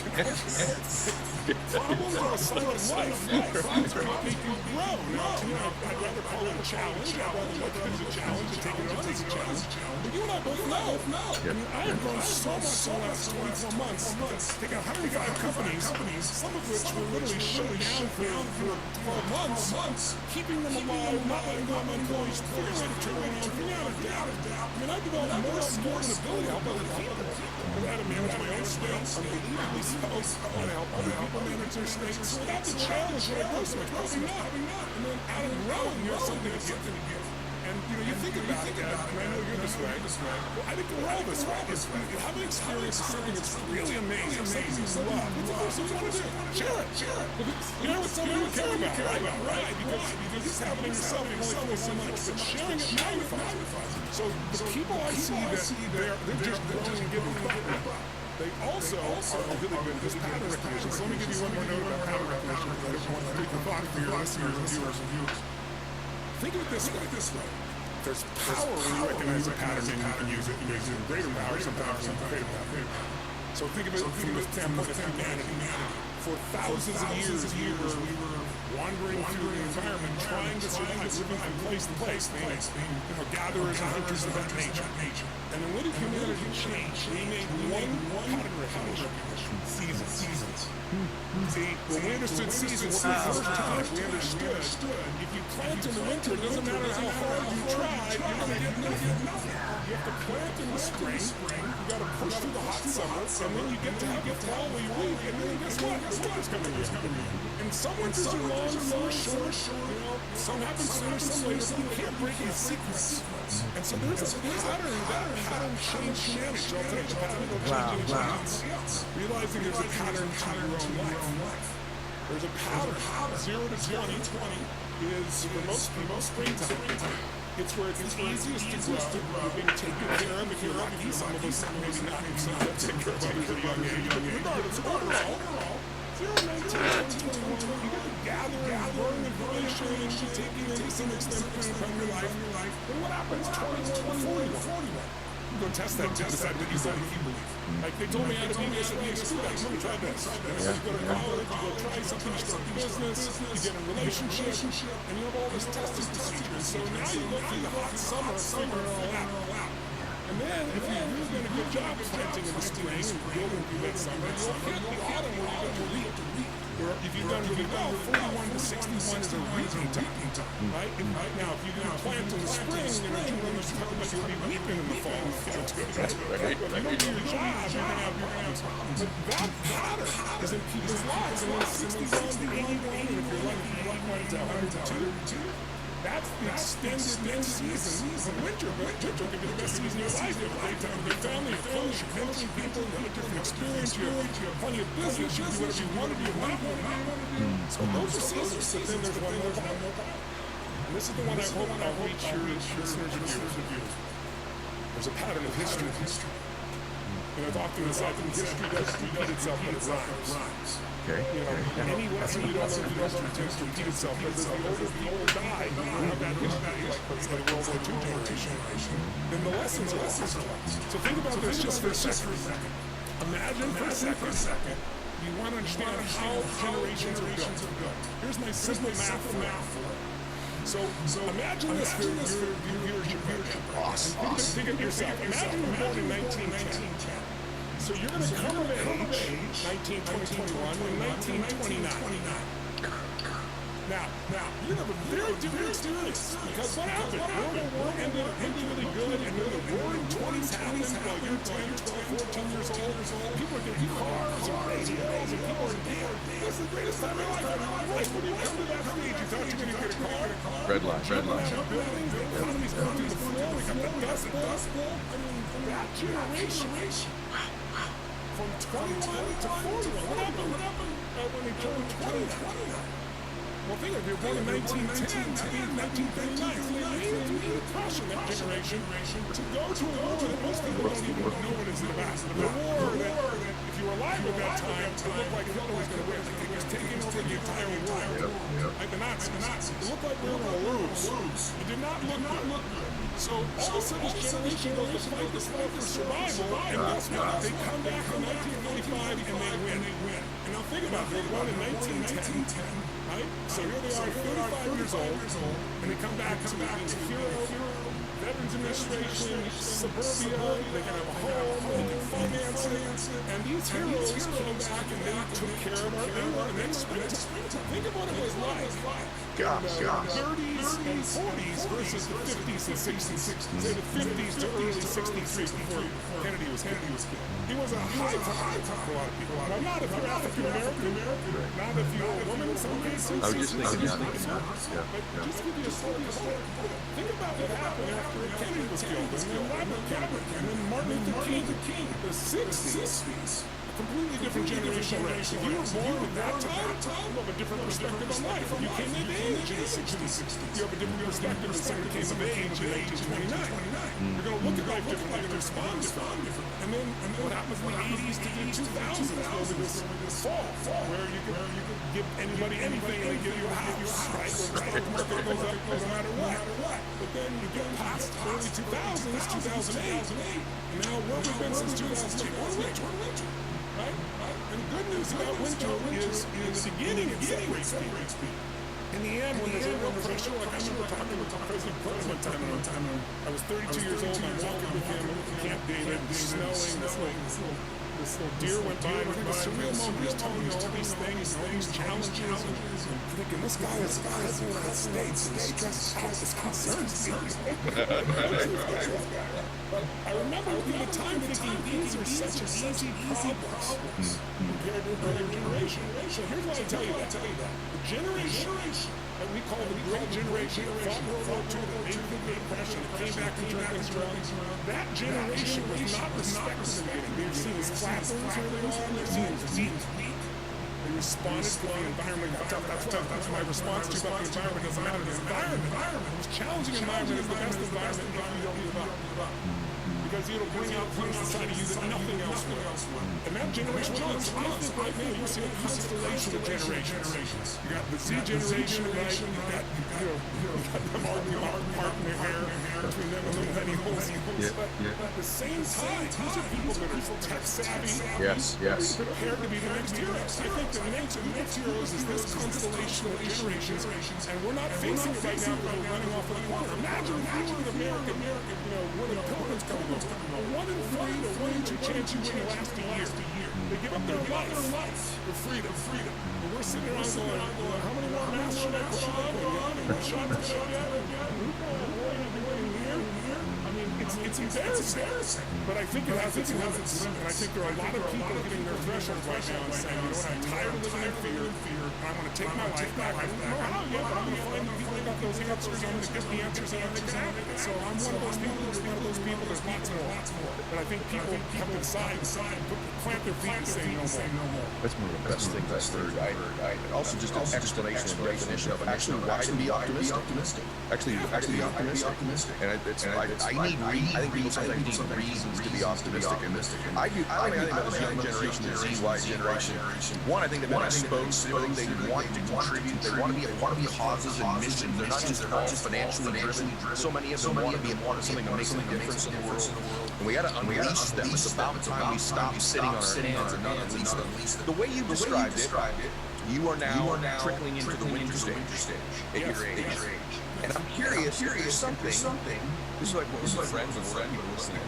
Problems are a sign of life. Problems are what make you grow. Now, I'd rather call it a challenge. I'd rather look at it as a challenge and take it on as a challenge. But you and I both know. I mean, I have grown so much in the last 24 months. Taking 105 companies, some of which were literally shut down for 12 months, keeping them alive, not letting go of my employees, figuring out a turnaround, figuring out a doubt. I mean, I developed more skills and ability to help other people. I had to manage my own states, unbelievably so. I had to help other people manage their states. So without the challenge, would I grow so much? Probably not. And then out of growing, you have something to give. And you think about that, and I know you're this way. Well, I think we're all this way. You have an experience of something that's really amazing, something you love. What's the first thing you want to do? Share it. You know it's something you care about, right? Because if it's happening yourself, you only feel so much. But sharing it magnifies it. So the people I see that they're just growing and giving. They also are really good at this pattern recognition. So let me give you one more note about pattern recognition, because I don't want to take the thought for your listeners and viewers. Think of it this way. There's power when you recognize a pattern and you can use it. You use it in greater power, sometimes in greater power. So think of it from the standpoint of humanity. For thousands of years, we were wandering through the environment, trying to survive, living from place to place, being gatherers and hunters of that nature. And then what did humanity change? We made one pattern recognition. Seasons. See, when we understood seasons for the first time, we understood if you plant in the winter, it doesn't matter how hard you try, you're going to get nothing. You have to plant in the spring, you got to push through the hot summer, and then you get to have the fall where you reap, and then guess what? The winter's coming in. And some winters are long, some are short, some happen sooner, some later, but you can't break the sequence. And so there's a pattern, that pattern changed humanity. So I'll tell you the pattern of changing. Realizing there's a pattern to your own life. There's a pattern. 0 to 20 is for most people springtime. It's where it's the easiest to grow. You're being taken care of if you're lucky. Some of us maybe not. Some of us take care of others at a young age. But regardless, overall, 0, 19, 20, 21, you got to gather and learn information, taking in to some extent from your life. But what happens 21 to 41? You go test that to decide what you believe. Like they told me how to be this and be screw that. Let me try this. You go to college, you go try something, you start a business, you get in a relationship, and you have all this testing procedures. So now you go through the hot summer, figuring it all out. And then, if you're really doing a good job planting in the spring and building through that summer, you'll hit the autumn where you get to reap. Or if you've done really well, 41 to 61 is a reaping time, right? Now, if you do plant in the spring, June, you're talking about you'll be reaping in the fall. That's good, right? But if you don't do your job, you're going to have problems. But that pattern is in people's lives. And when 61 to 81, and if you're lucky, you might want to 102. That's the extended next season of winter. But winter can be the best season of your life. You have a great time with your family, your friends, you're mentoring people, you have a different experience, you have plenty of business, you can do whatever you want to do, not want to do. So those are seasons, but then there's one more time. And this is the one I hope I'll reach your listeners and viewers. There's a pattern of history. You know, often it's like history doesn't repeat itself, but it rhymes. Okay. You know, any lesson you don't learn from history tends to repeat itself. Because as the older people die, you don't have that history, like let's say World War II generation, then the lessons are lost. So think about this just for a second. Imagine for a second, you want to understand how generations are built. Here's my simple math for So imagine this for your viewership. Awesome. Think of yourself. Imagine you were born in 1910. So you're going to come of age 19, 20, 21, in 1929. Now, you're going to have a very different experience. Because what happened? World War ended really good, and then the roaring 20s happened while you're 10, 12, 14 years old. People are getting cars and radios, and people are damn, this is the greatest time of your life. Like, when you come to that stage, you thought you were going to get a car. Red line. Buildings, the economy's going through the floor, we got the dust bowl. I mean, that generation. From 21 to 41. What happened when they turned 20? Well, think of it. They were born in 1910, to be in 1939. So they made it through the Depression, that generation, to go to a war that most people don't even know what it's about. The war that, if you were alive at that time, it looked like Hitler was going to win. Like he was taking over the entire world. Like the Nazis. It looked like we were going to lose. It did not look good. So all of a sudden this generation goes to fight this war for survival, and guess what? They come back in 1945 and they win. And now think about it, they won in 1910, right? So here they are, 35 years old, and they come back to being a hero, Veterans Administration, suburbia, they can have a home, they can finance it, and these heroes came back and they took care of our era, and then springtime. Think of what it was like. In the 30s and 40s versus the 50s and 60s. Say the 50s to early 63 before Kennedy was killed. He was a high time for a lot of people. Now, not if you're African American, not if you're a woman in some cases. I was just thinking that. But just to give you a story of it. Think about what happened after Kennedy was killed, and then Robert Kennedy, and then Martin Luther King. The 60s. Completely different generation. If you were born at that time, you have a different perspective on life. If you came of age in the 60s, you have a different perspective than someone who came of age in 1829. You're going to look at life differently and respond differently. And then what happens in the 80s to the 2000s over this fall, where you could give anybody anything and they give you a house, right? Where the stock market goes up no matter what. But then you get past early 2000s, 2008, and now where we've been since 2008, winter. Right? And the good news about winter is in the beginning it separates people. In the end, when there's a real pressure, like I remember talking with President Clinton one time, I was 32 years old, and I'm walking with him at Camp David, snowing, this little deer went by, and it was a surreal moment. He's telling me all these things, all these challenges, and I'm thinking, this guy is the United States, and he's stressed out, this concerns me. But I remember looking at the time thinking, these are such easy problems compared to another generation. So here's what I tell you that. The generation that we call the Great Generation that fought World War II, that made the Great Depression, that came back and turned things around, that generation was not respected in the beginning. They were seen as clappers early on, they were seen as weak. They responded to the environment. That's my response to about the environment doesn't matter. The environment, the most challenging environment is the best environment you don't give up. Because it'll bring out things inside of you that nothing else will. And that generation runs. I think right now you see a constellation of generations. You got the Z generation, right? You got them arguing about parting their hair between them and the millennials. But at the same time, these are people that are tech savvy. Yes. Prepared to be the next heroes. I think the next heroes is this constellation of generations, and we're not facing it right now because we're running off of the corner. Imagine if you were the American, when the Pilgrims come over. A 1 in 3 to 1 in 2 chance you win last a year. They give up their life for freedom. And we're sitting around going, how many more masks should I put on? What shots should I get? It's embarrassing. But I think it has its limits. And I think there are a lot of people hitting their threshold right now and saying, you know what, I'm tired of living in fear. And I want to take my life back. I don't know how yet, but I'm going to find the people that got those answers. I'm going to get the answers and I'm going to make it happen. So I'm one of those people. There's one of those people. There's lots more. But I think people have to decide, plant their feet and say no more. That's one of the best things I've heard. Also, just an explanation and definition of actually why to be optimistic. Actually be optimistic. And I think people sometimes need reasons to be optimistic. And I think about this young generation, the ZY generation. One, I think they've been exposed to. I think they want to contribute. They want to be a part of causes and missions. They're not just financially driven. So many of them want to be a part of something that makes a difference in the world. And we got to unleash them. It's about time we stop sitting on our hands and not unleash them. The way you described it, you are now trickling into the winter stage at your age. And I'm curious, there's something. This is like what was my friends and people listening.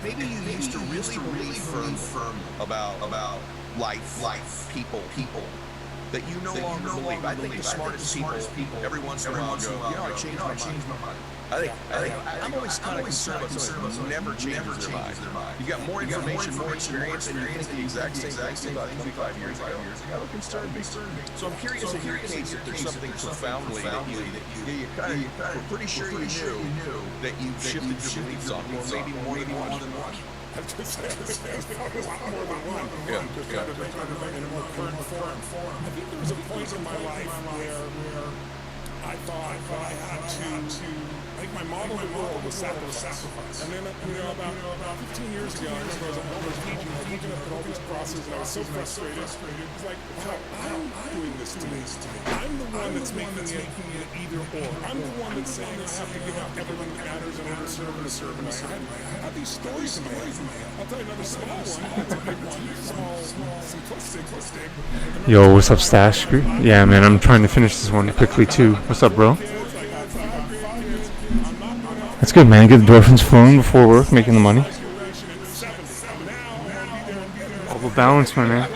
Maybe you used to really believe firm about life, people that you no longer believe. I think the smartest people every once in a while go, I changed my mind. I'm always kind of concerned about someone who never changes their mind. You've got more information, more experience, and you're thinking the exact same thing about 25 years ago. That would concern me. So I'm curious in your case if there's something profoundly that you kind of were pretty sure you knew that you shifted your beliefs on, or maybe more than one. I was just saying, there's probably a lot more than one. Just kind of in a more current form. I think there was a point in my life where I thought that I had to. I think my model of the world was sacrifice. And then, about 15 years ago, I remember I was teaching up at all these crosses, and I was so frustrated. It's like, wow, I'm doing this to me. I'm the one that's making it either or. I'm the one that's saying I have to give up everything that matters in order to serve. And I had these stories in my head. I'll tell you another small one. It's a big one. Small, simplistic. Yo, what's up, Stash? Yeah, man, I'm trying to finish this one quickly, too. What's up, bro? That's good, man. Get the endorphins flowing before work, making the money. All the balance, my man.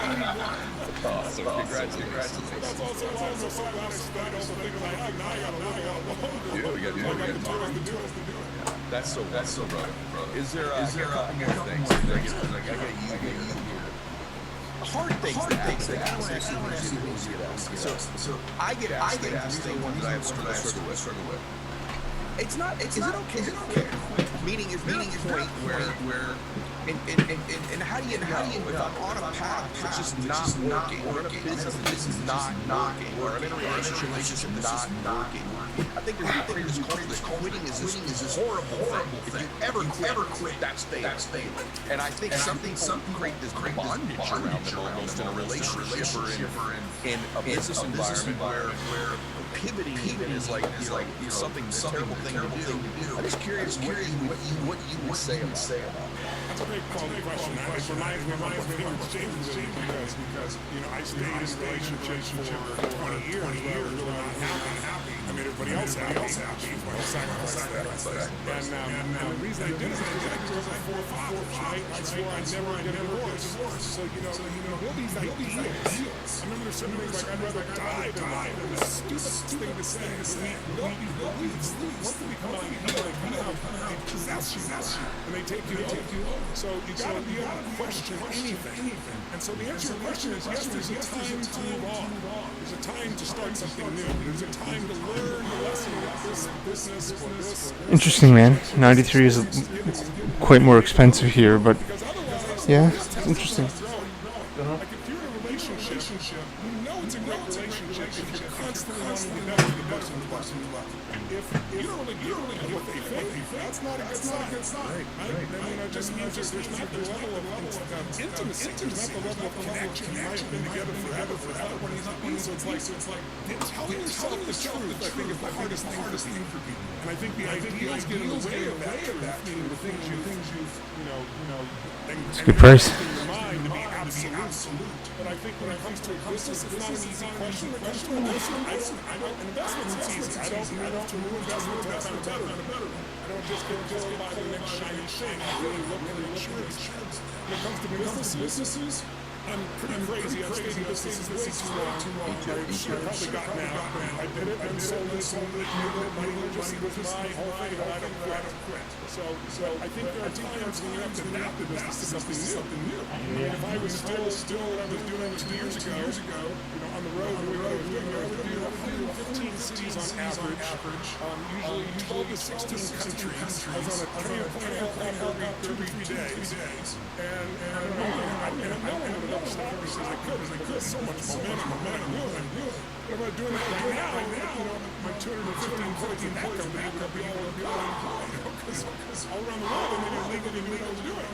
That's so brother. Is there a couple more things? I get hard things. So I get asked the ones that I have struggle with. Is it okay? Meaning is point where and how do you know if I'm on a path that's just not working, or in a business that's not working, or I'm in a relationship that's just not working? I think there's people in this culture that quitting is this horrible thing. If you ever quit, that's failing. And I think something create this bondage around them almost in a relationship or in a business environment where pivoting even is like something a terrible thing to do. I'm just curious what you would say about that. That's a great quality question. It reminds me of what Felix James did because I stayed in a relationship for 20 years where I was really not happy. I made everybody else happy. I sacrificed that. And the reason I did it is because I grew up with 4 fathers. I swore I'd never get a divorce. So, all these ideas. I remember there's certain things like I'd rather die than lie. It was the stupidest thing to say. Once they become unhealed, they possess you. And they take you over. So you gotta be able to question anything. And so the answer to your question is yes, there's a time to move on. There's a time to start something new. There's a time to learn the lesson of this business or this. Interesting, man. 93 is quite more expensive here, but yeah, it's interesting. you're in a relationship, you know it's a great relationship if you're constantly wanting to be better than the person you love. If you don't really give what they think, that's not a good sign. Right? I mean, it just means there's not the level of intimacy, there's not the level of connection. You might have been together forever, when he's not being, so it's like telling yourself the truth, I think, is the hardest thing for people. And I think the ideals get in the way of that, meaning the things you know, It's a good price. in your mind to be absolute. But I think when it comes to a business, it's not an easy question. When it comes to investments, it's easy. I don't to new investments, that's not better. I don't just get told by the next shiny thing. I really look at the insurance. When it comes to businesses, I'm pretty crazy. I've stayed in businesses way too long. I should have probably gotten out. I did it and sold it. Money just was my whole thing, but I don't quit. So I think there are times when you have to adapt the business to something new. I mean, if I was still what I was doing 2 years ago, on the road, I would do 115 cities on average, usually 12 to 16 countries. I was on a train every 33 days. And I don't know stop because I could so much momentum doing. But I'm doing it right now, my 250 employees in that company would be all because all around the world they didn't legally knew what I was doing.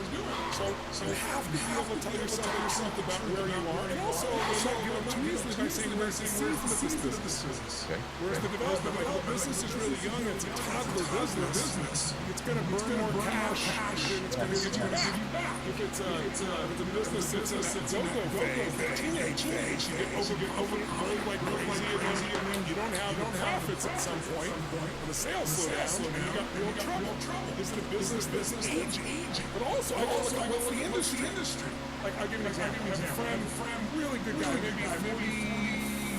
So you have to be able to tell yourself the truth about where you are, and also you're not giving too easily by saying where's the seeds of this business. Whereas the development, like, the business is really young, it's a toddler business. It's going to burn more cash than it's going to give you back. If it's a business that's in that go-go phase, the teenage phase, you get over like crazy, and then you don't have profits at some point, and the sales slow down, and you got real trouble. Is the business aging? But also, I look at the industry. Like, I'll give you an example. I have a friend, really good guy, maybe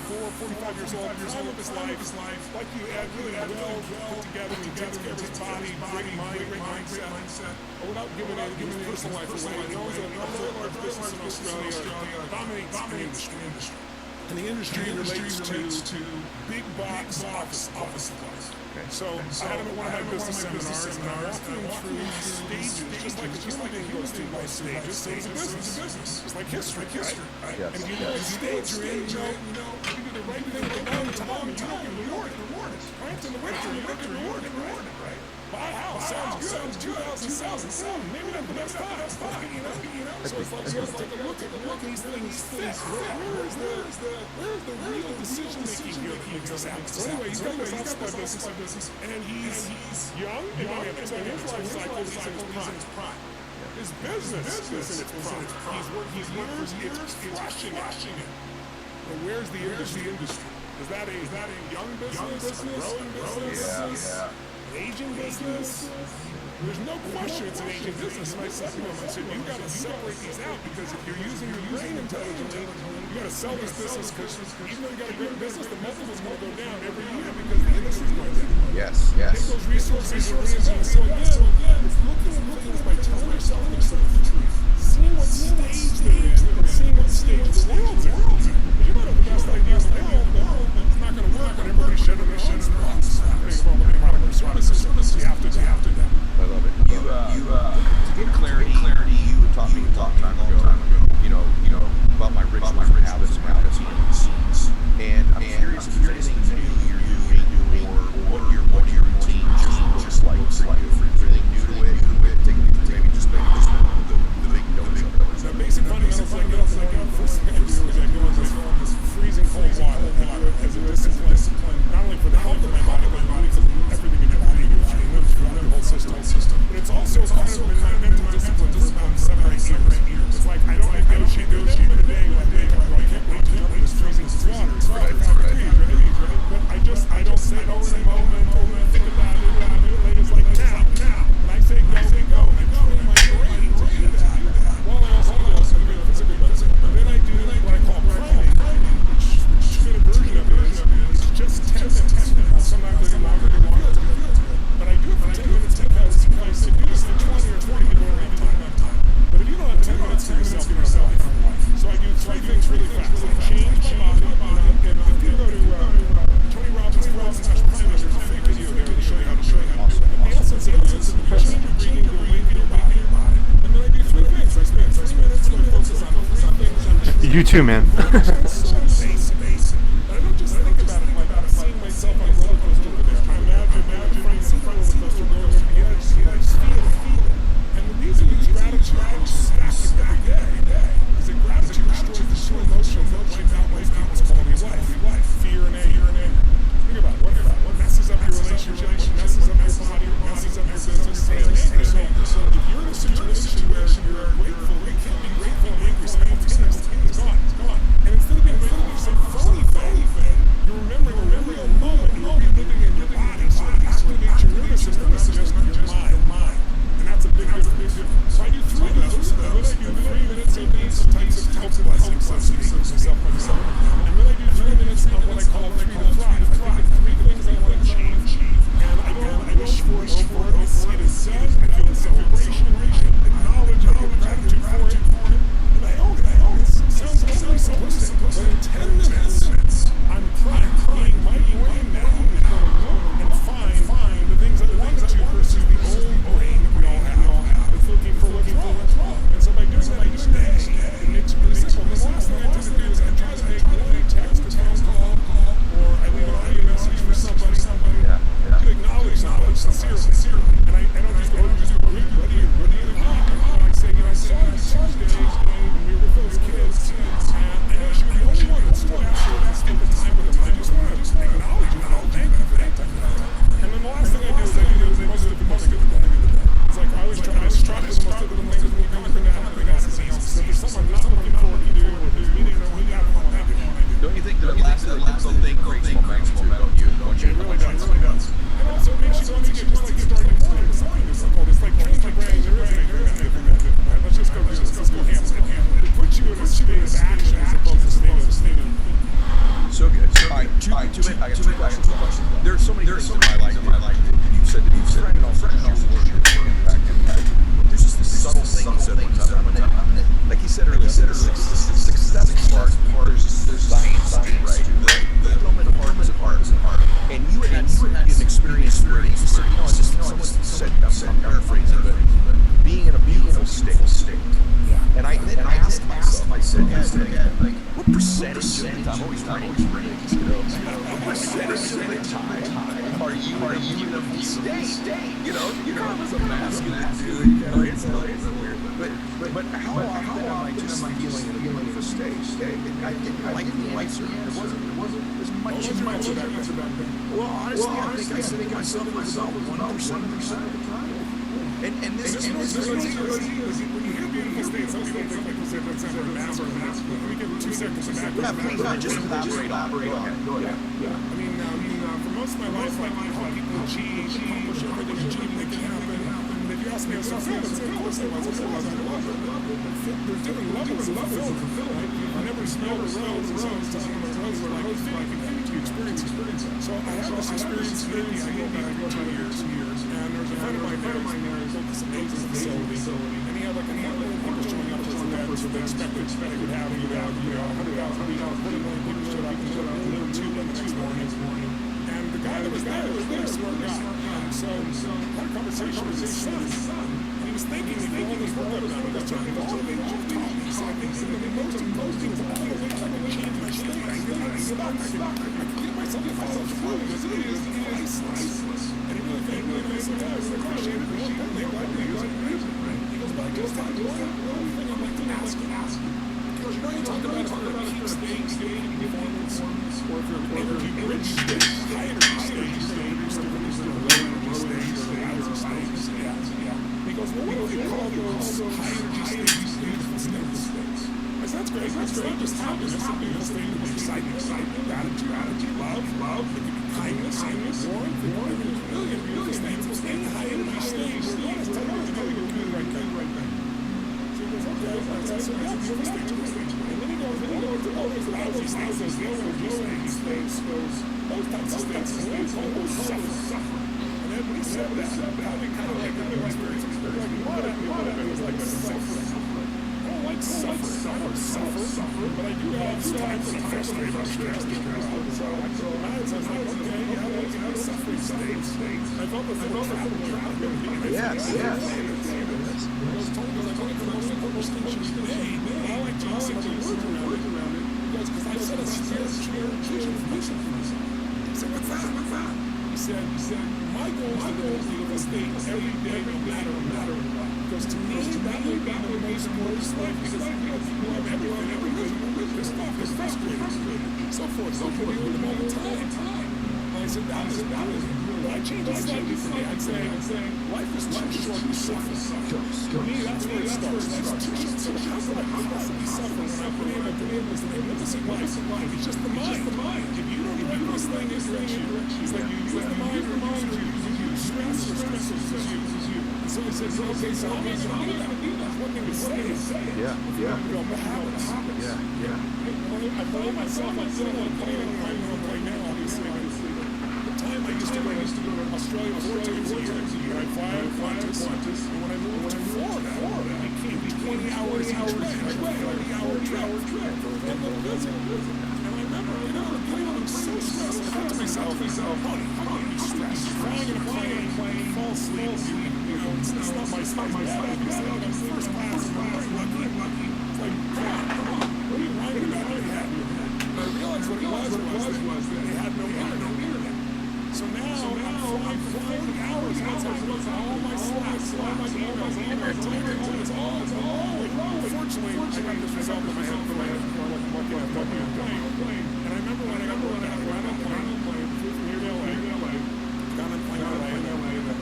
45 years old, time of his life, like you had, really well put together, he takes care of his body, great mindset. Without giving his personal life away, he owns a very large business in Australia, dominates the industry. And the industry relates to big box office supplies. So I had him at one of my business seminars, and I walked him through stages, just like a human being goes through life stages. So it's a business. It's like history, right? And if you know the stage you're in, you do the right thing at the wrong time, and you don't get rewarded. Plant in the winter, you don't get rewarded, right? Buy a house, sounds good. 2007, maybe not the next time. So it's like a look at these things fit. Where's the real decision making here that makes us happen? So anyway, he's got this office business, and he's young, so in his life cycle, he's in his prime. His business is in its prime. He's years, it's crushing it. But where's the industry? Is that a young business? A growing business? Yeah. Aging business? There's no question it's an aging business. And I said to him, you got to separate these out, because if you're using your brain intelligently, you got to sell this business, because even though you got a great business, the multiple's going to go down every year because the industry's going down. Yes. Take those resources and reinvest. So again, it's looking at things by telling yourself the truth. Seeing what stage they're in, and seeing what stage the world's in. You might have the best idea in the world, but it's not going to work when everybody's shedding their own spots. Think about what product or services. You have to do. I love it. To get clarity, you had taught me a long time ago, about my rituals and habits and routines. And I'm curious if there's anything new you're doing, or what your routine just looks like for you. Anything new to it? Take me through maybe just the big notes of it. So basic fundamentals, like get up You too, man. So basic. I don't just think about it like I'm seeing myself on a roller coaster over there. I imagine myself on a roller coaster going over the edge, so I just feel it. And the reason we use gratitude, I just stack it every day, is that gratitude destroys the two emotions that wipe out most people's quality of life. Fear and anger. Think about it. What messes up your relationship, what messes up your body, what messes up your business, fear and anger. So if you're in a situation where you're grateful, you can't be grateful and angry simultaneously. It's gone. And instead of being grateful for some phony thing, you're remembering a real moment, you're reliving in your body, so it activates your nervous system, not just your mind. And that's a big difference. So I do 3 of those, and then I do 3 minutes of these types of health blessings, so to speak, myself. And then I do 3 minutes of what I call 3 to thrive. I think of 3 things I want to change, and I don't wish for it over it. It is done. I feel a celebration. I acknowledge, I give gratitude for it, and I own it. It sounds overly simplistic, but in 10 minutes, I'm crying. My brain now is going to look and find the things I wanted to versus the old brain that we all have. It's looking for what's wrong. And so by doing that, I just it makes it really simple. And the last thing I tend to do is I try to make one text or phone call, or I leave an audio message for somebody to acknowledge sincerely. And I don't just go, what do you do? I say, I saw you Tuesday, and we were with those kids, and I know you were the only one that stood out there and spent the time with them. I just want to acknowledge you, and thank you for that type of thing. And then the last thing I do is I do the most difficult thing of the day. It's like I always try to strive for the most difficult things, and we conquer that, everything else is easy. So if there's something I'm not looking forward to do, or there's meeting, or we got one, I do. Don't you think that last difficult thing creates momentum too, don't you? It really does. And also it makes you want to get, just like starting the morning with something difficult. It's like training your brain. There is anything that right, let's just go do this. Let's go ham. It puts you in a state of action as opposed to state of. So good. All right, I got 2 questions. There are so many things in my life that you've said to me, friend and all impact. There's just this subtle thing you said one time. Like you said earlier, success part, there's science, right? The fulfillment part is art. And you had an experience where you said, someone said, I'm paraphrasing, but being in a beautiful state. And I asked myself, I said, what percentage of the time, I'm always trying to what percentage of the time are you in a beautiful state? You're kind of as a masculine dude, it's weird. But how often am I just feeling in a beautiful state? I didn't like the answer. There wasn't as much as my answer back then. Well, honestly, I think I said it myself 1% of the time. And this is when you hear beautiful states, some people think like you said that's not mass or mass. Let me give 2 seconds of background. Just elaborate on it. Go ahead. I mean, for most of my life, like how people achieve, accomplish everything, they can happen. And if you ask me, I say, of course I was. There's different levels of fulfillment. I never smelled a rose, and some of the roses were like, you can continue to experience it. So I had this experience in India. I go back 2 years, and there's a friend of mine there who built this amazing facility, and he had like a handful of people showing up to his events, so they expected he would have, 100,000 people, 40 million people showed up, and he delivered 2 the next morning. And the guy that was there was a really smart guy. So I had a conversation with his son. He was thanking me for all this work I've done. He was telling me all the things you've taught me. So I think the most important thing is all the ways I can change my state. I can get myself to follow through because it is priceless. And he really thanked me, and I said, I appreciate it. More importantly, I like it. He goes, but I just have one thing I'd like to ask. Because you talk about keep staying performance, or if you're energy rich state, high energy states, low energy states, lousy states. Because what do you call those high energy states beautiful states? I said, that's great. It's not just happiness. It's a beautiful state. It could be excitement, gratitude, love. It could be kindness, warmth. There are a million beautiful states. It's in high energy states. We're going to tell you to do the right thing. So he goes, okay. So yeah, beautiful state. And then he goes, those lousy states, those low energy states, those types of states, those suffer. And then when he said that, we kind of like a new experience. Like, what if it was like suffering? I don't like suffering. I don't suffer, but I do have times when I'm frustrated or stressed. So I was like, okay, yeah, those suffering states. I felt the full travel. Yes. Those times, like, what is the most important thing today? All I some other words around it. Because I said a spiritual vision. He said, what's that? He said, my goal is to live a state every day, no matter what. Because to me, that would be the most glorious life. Because people have everything, they're stuff, they're frustrated, so forth. So forth, you them all the time. And I said, that is but I changed it slightly for me. I'd say, life is too short to suffer. For me, that's where it starts. Life's too short. So how could I possibly suffer when I've been able to live this magnificent life? It's just the mind. If you don't direct this thing, it's like you use the mind, you use stress, or stress uses you. And so he said, okay, so how am I going to do that? One thing to say is, Yeah. what happens? I find myself, I still don't play right now, obviously. I used to go to Australia 4 times a year. I fly to Qantas, and when I moved to Florida, I came 20 hours each way, like a 30-hour trip, and the visit. And I remember, the plane was so stressed. I thought to myself, honey, you stressed. Flying in a plane, fall asleep, it's not my bad, obviously. I'm first class, I'm very lucky. It's like, come on, what are you whining about in your head? And I realized what it was that they had no internet. So now I'm flying for 40 hours. All my slacks, all my emails, all my time, it's all. Unfortunately, I got this result in my head from lucky enough to be on a plane. And I remember when I got on a plane, flew from here to LA, got on a plane to LA, the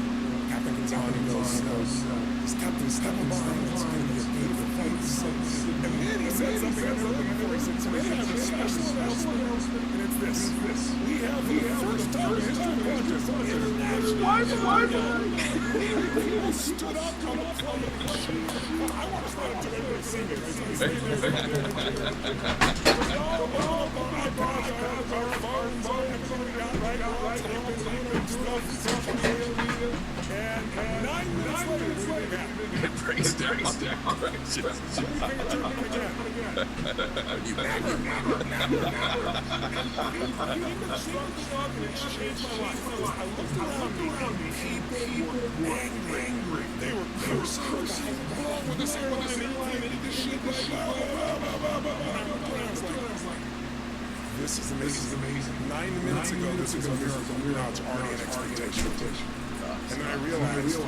captain comes on and goes, this captain, step by, it's going to be a beautiful flight. And then he said something I've never heard before. He said, today I have a special announcement, and it's this. We have the first time in history of Gyges, international. People stood up on the plane. I want to stand up to everybody singing. And 9 minutes later, It breaks down. Angry. They were cursing. Along with this airline, they did this shit like this is amazing. 9 minutes ago, this was a miracle. Now it's already an expectation. And then I realized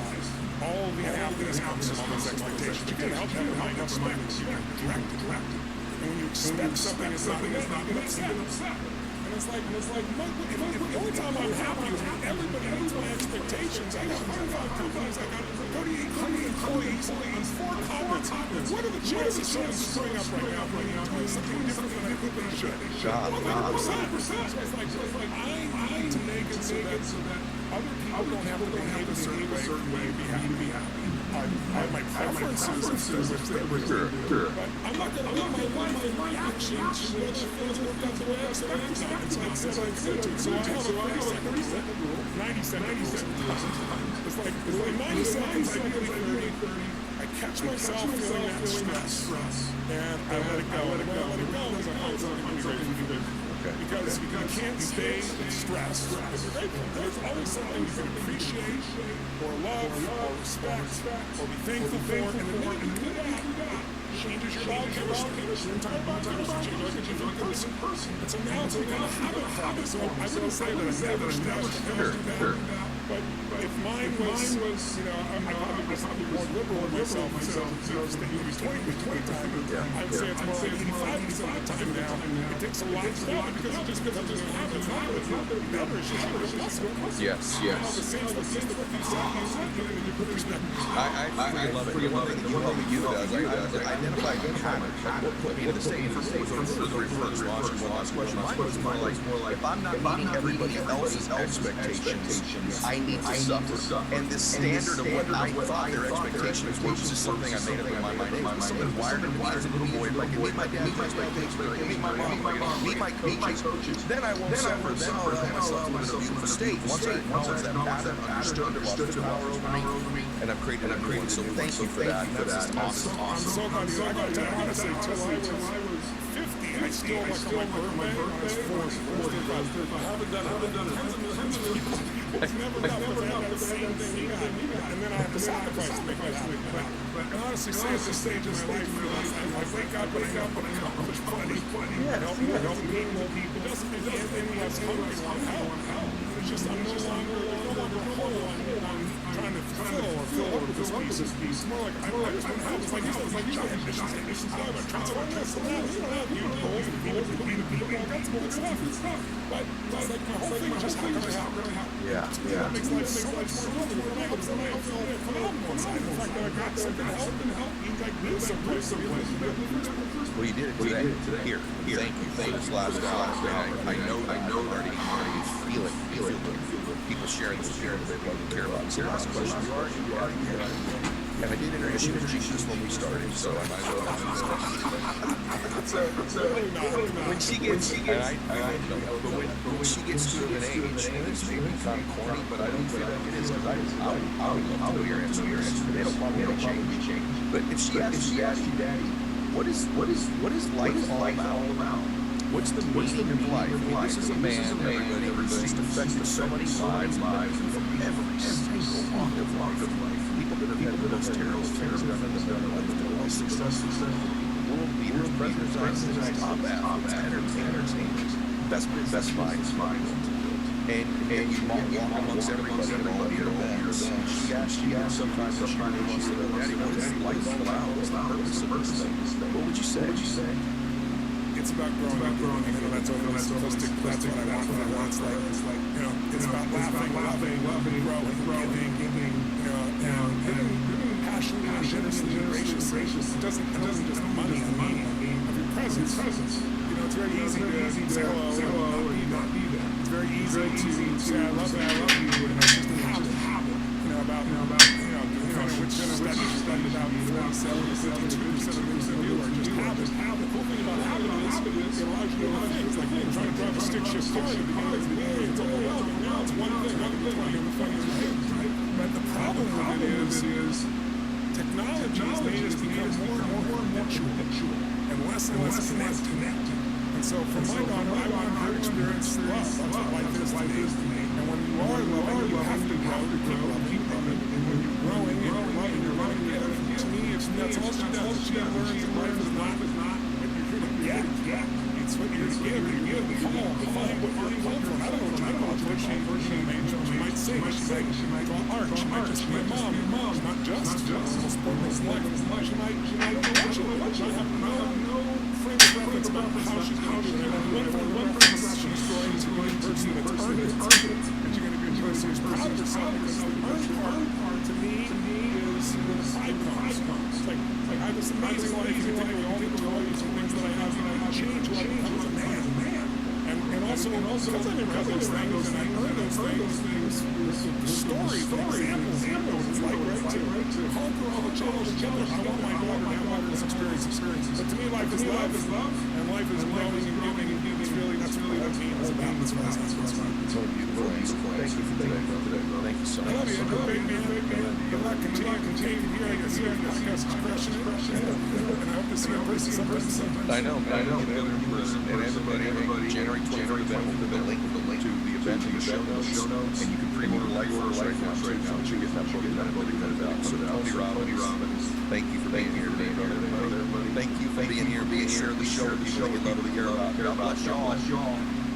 all the unhappiness comes from all those expectations. You can't help that your mind expects. You can't direct it. And when you expect something, it's not upset. And it's like, if the only time I'm happy is when everybody meets my expectations. I got 105 companies, I got 38 employees on 4 continents. What are the chances someone's screwing up right now, doing something different than I think they should? 100%. So it's like, I need to make it so that other people don't have to behave a certain way to be happy. I have my preferences and stuff which they would do. But I'm not going to let my reaction to whether things work out the way I expected them. And so I said I could do it. So I have a 30-second rule, 90-second rule. It's like 90 seconds, I do it 30. I catch myself feeling that stress. And I let it go. Because I know it's not going to be ready for you. Because you can't stay stressed. There's always something you can appreciate, or love, or respect, or be thankful for, and the minute you do that, it changes your biochemistry. Your entire biochemistry changes. Like a different person. And so now it's become a habit. So I wouldn't say that I never stressed. But if mine was, I probably was more liberal with myself, staying between time. I would say it's more like 85% of the time now. It takes a lot of stuff because I'm just habits. Never, it's just your muscle. Yes. The same stuff that you said, you put it in perspective. I love it. One thing that you help me do is I identify good patterns. What put me in the state for the first last question. Mine was more like, if I'm not meeting everybody else's expectations, I need to suffer. And this standard of what I thought their expectations were was just something I made up in my mind. It was something wired in me as a little boy. If I can meet my dad's expectations, I can meet my mom, meet my coaches, then I won't suffer. Then I'll allow myself to live in a beautiful state. Once I acknowledge that pattern, understood the power over me, and I've created a new one. So thank you for that. That's awesome. I'm so glad I got to say, till I was 50, I still like on my birthday when I was 40. I haven't done it. Tens of people. It's never enough because I have that same thing you got. And then I have to sacrifice to make that happen. But I honestly say at this stage in my life, I wake up and I accomplish plenty. Help people. It doesn't make me any less hungry and want help. It's just I'm no longer whole on trying to fill up with this piece. It's more like I just want to help. It's like job ambitions. I'm going to transform this and that. You don't have huge goals to be the people. That's good stuff. But it's like my whole thing is just how can I help? Yeah. That makes life so much more lovely. When I help somebody, I feel phenomenal inside. The fact that I got something to help means I do someplace. Well, you did it today. Here. Thank you for this last hour. I know already feel it. People sharing this here that they love and care about. So last question. And I did introduce you to Gyges when we started, so I might as well. When she gets, when she gets to an age, and this may be kind of corny, but I don't feel like it is, because I'll know your answer. They don't want me to change. But if she asks you, Daddy, what is life all about? What's the meaning of life? I mean, this is a man, everybody, who's just affected so many lives from every single walk of life. People that have had the most terrible things done in their life, the most successful world leaders, presidents, top entertainers, best minds, and you walk amongst everybody and all of your events. She asked you sometimes if she really wants to know, Daddy, what is life all about? What's the purpose of this thing? What would you say? It's about growing up, that's overly simplistic, but that's what I want for everyone. It's like, it's about laughing, growing, giving, and living passionately, generously, graciously. It doesn't just money and meaning of your presence. It's very easy to say hello and not be there. It's very easy to say I love you, and it's just a habit. Which studied about 47 to 52% of things that do are just habits. The cool thing about habit is it allows you to do things. Like you're trying to drive a stick shift car at the beginning of the day, it's overwhelming. Now it's one thing, right? But the problem with it is technology has made us become more and more habitual and less connected. And so for my daughter, I want her to experience love. That's what life is to me. And when you are loving, you have to grow to keep loving. And when you're growing and you're loving, to me, that's all she does. She learns that life is not what you're here to get. It's what you're here to give. Define what you're called for. I don't know what she might say. She might go art. She might just be a mom. She's not just almost sportless life. She might have no frame of reference about how she's going to do it. One person she's going to be a person that's earned it. And she's going to be a person who's proud of herself, because the earned part to me is the side comes. Like I have this amazing life, you can take away all the toys and things that I have, and I change what becomes a man. And also because I never had those things and I earned those things, the story, the examples of what it's like, right, to conquer all the challenges together. I want my daughter to have this experience. But to me, life is love, and life is growing and giving. That's really what me is about. That's what it's about. So beautiful. Thank you for today, bro. Thank you so much. I love you. Good luck. Continue to hear. I can see your podcast is crushing it. And I hope to see you in person sometime. I know. Get together in person. And everybody, January 23rd, we'll the link to the event in the show notes. And you can pre-order life right now. So you get that book and that really cut it out. So Tony Robbins, thank you for being here today, brother. Thank you for being here, sharing the show with people you love to hear about. God bless y'all.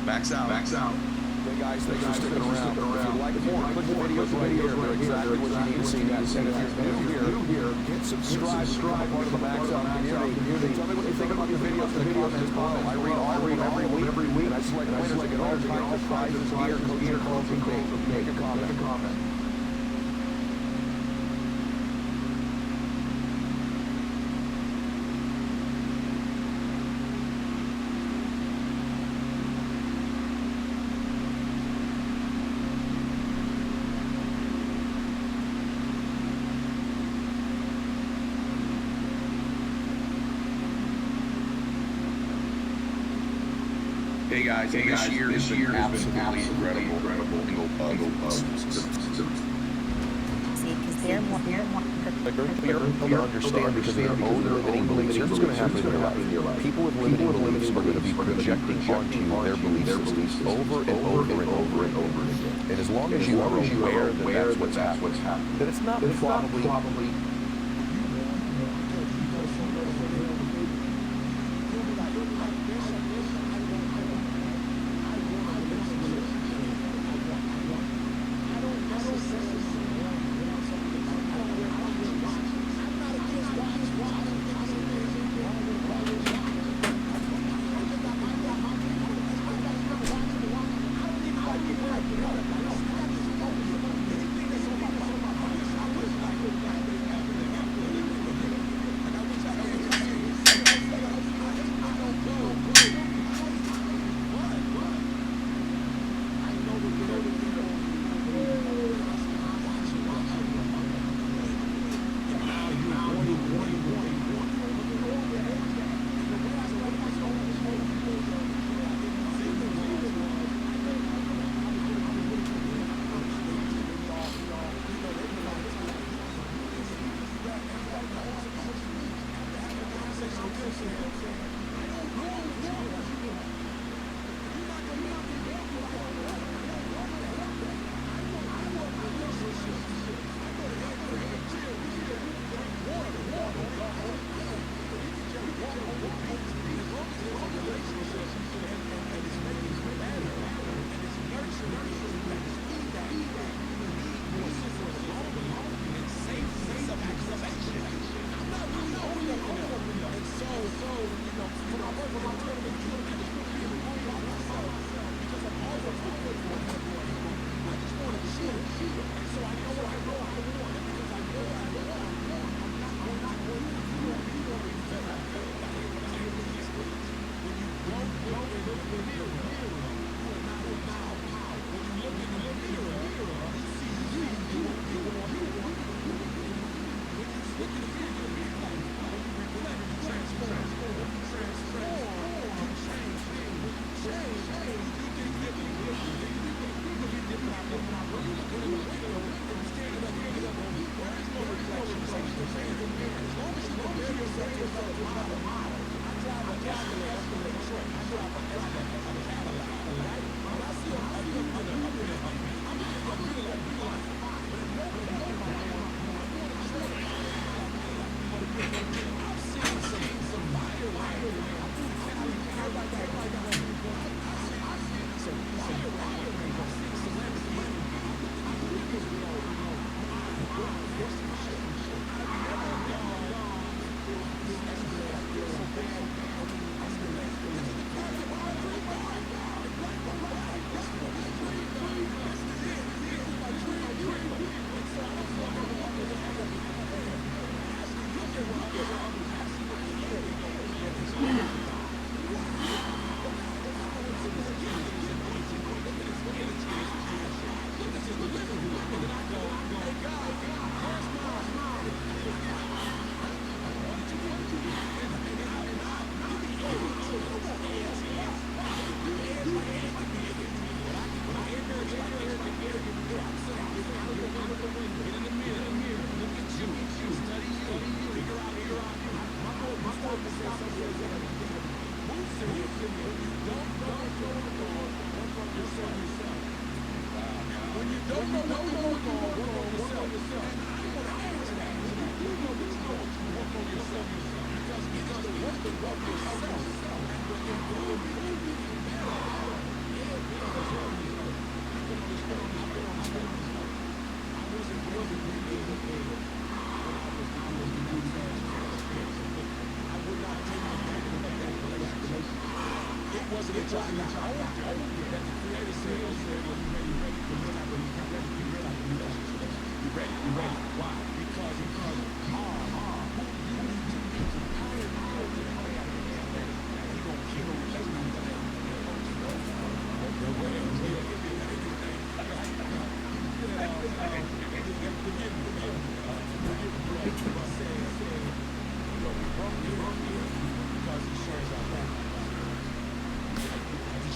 Max out. Hey guys, thanks for sticking around. If you'd like more, click the videos right here. They're exactly what you need to see next. And if you're new here, hit subscribe. Part of the Max Out community. Tell me what you think about the videos in the comments below. I read all every week. And I select winners to get all kinds of prizes, gear, clothing, make a comment. Hey guys, this year has been absolutely incredible. See, because Like you're able to understand because of their own limiting beliefs. Here's what's going to happen in your life. People with limiting beliefs are going to be projecting onto you their belief systems over and over and over and over again. And as long as you are aware that that's what's happening, then it's not probably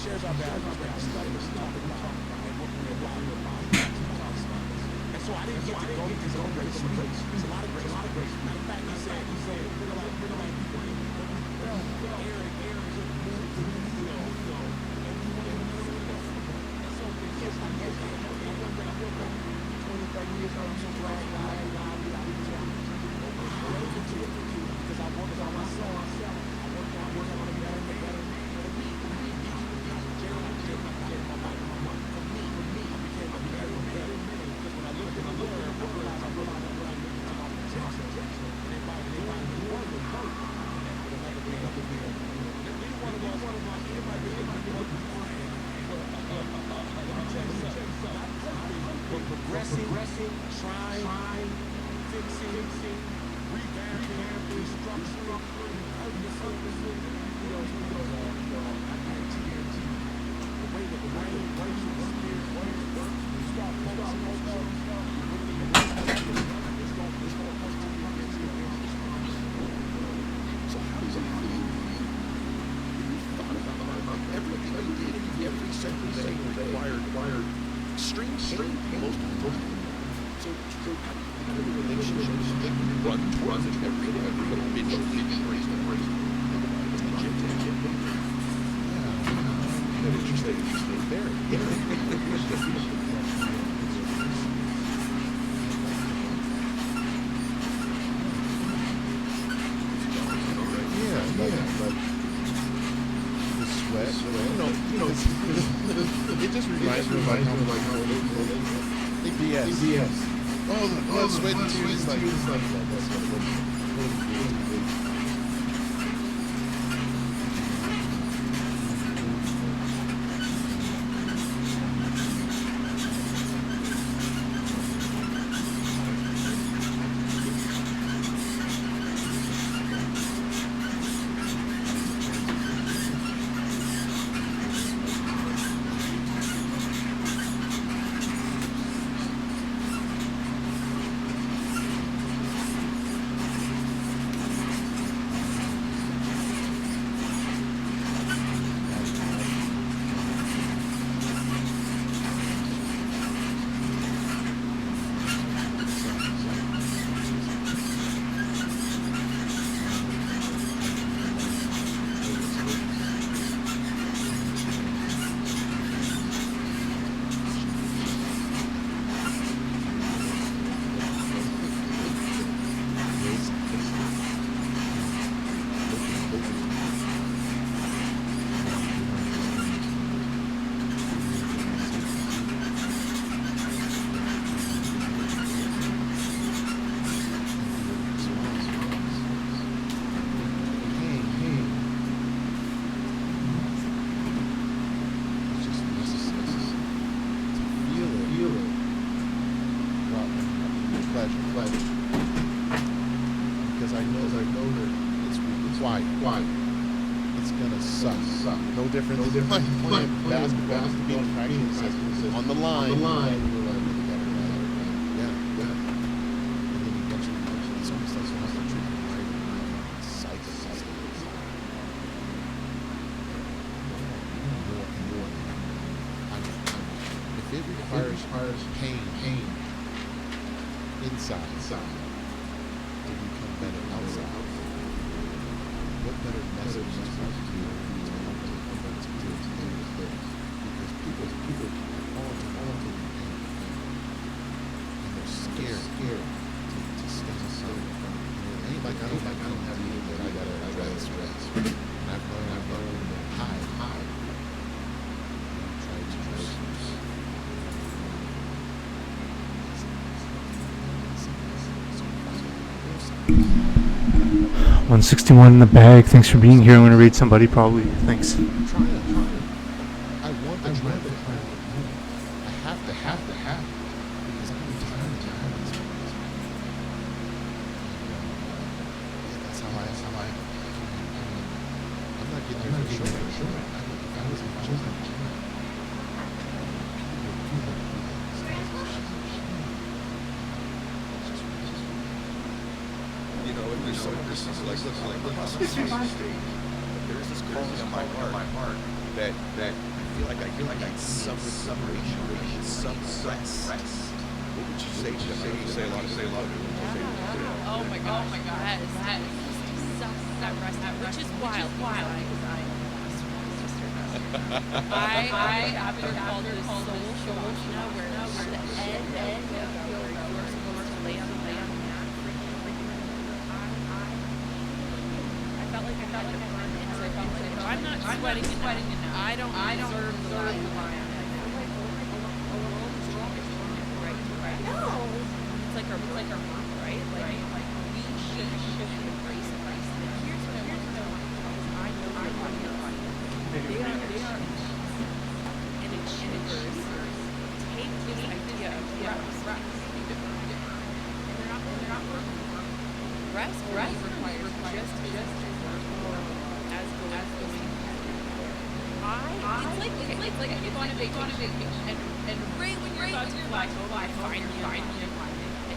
shares our values, but I study this topic about and what we allow your mind to cause. And So I didn't get to go to his own race. There's a lot of grace. Matter of fact, he said, progressing, trying, fixing, revamping, structuring, purposing, I guarantee the way that the brain works, the spirit works, you start focusing. So how does it feel? You thought about everything you did, every single day required extreme pain, most of the time. So how do you relationships run towards it every little bitch race. Interesting. Very. But the sweat, it just reminds me of like how ABS. Oh, the blood, sweat, and tears. It's gonna suck. No different than playing basketball being practice on the line. Yeah. And then eventually it's almost like someone's going to treat you right. Cycle. More. If it requires pain inside to become better outside, what better message is to help them to deal with this? Because people are all taking pain, and they're scared to step aside. It ain't like I don't have anything that I gotta address. And I've learned to hide. Try to just 161 in the bag. Thanks for being here. I'm going to read somebody probably. Thanks. I want to try it. I have to because I'm tired. That's how I I'm not getting here for sure. I was in just this is like there's this calling in my heart that I feel like I need some separation, some rest. Did you say a lot of Oh my gosh. That is that rest, which is wild. I have been called this soul shavasana, where the end of your supposed to lay on the mat. I felt like I run in, so I felt like I'm not sweating enough. I don't deserve the lion. No, it's like our mom, right? Like we should embrace it. Here's what I want to know. I know they are in achievers. Take this idea of rest. And they're not working. Rest requires just as going. It's like if you go on a vacation and right when you're about to fly, find and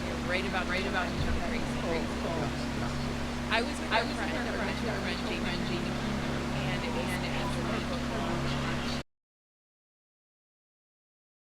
you're right about crazy. I was with a friend, Jamie, and after my book launch,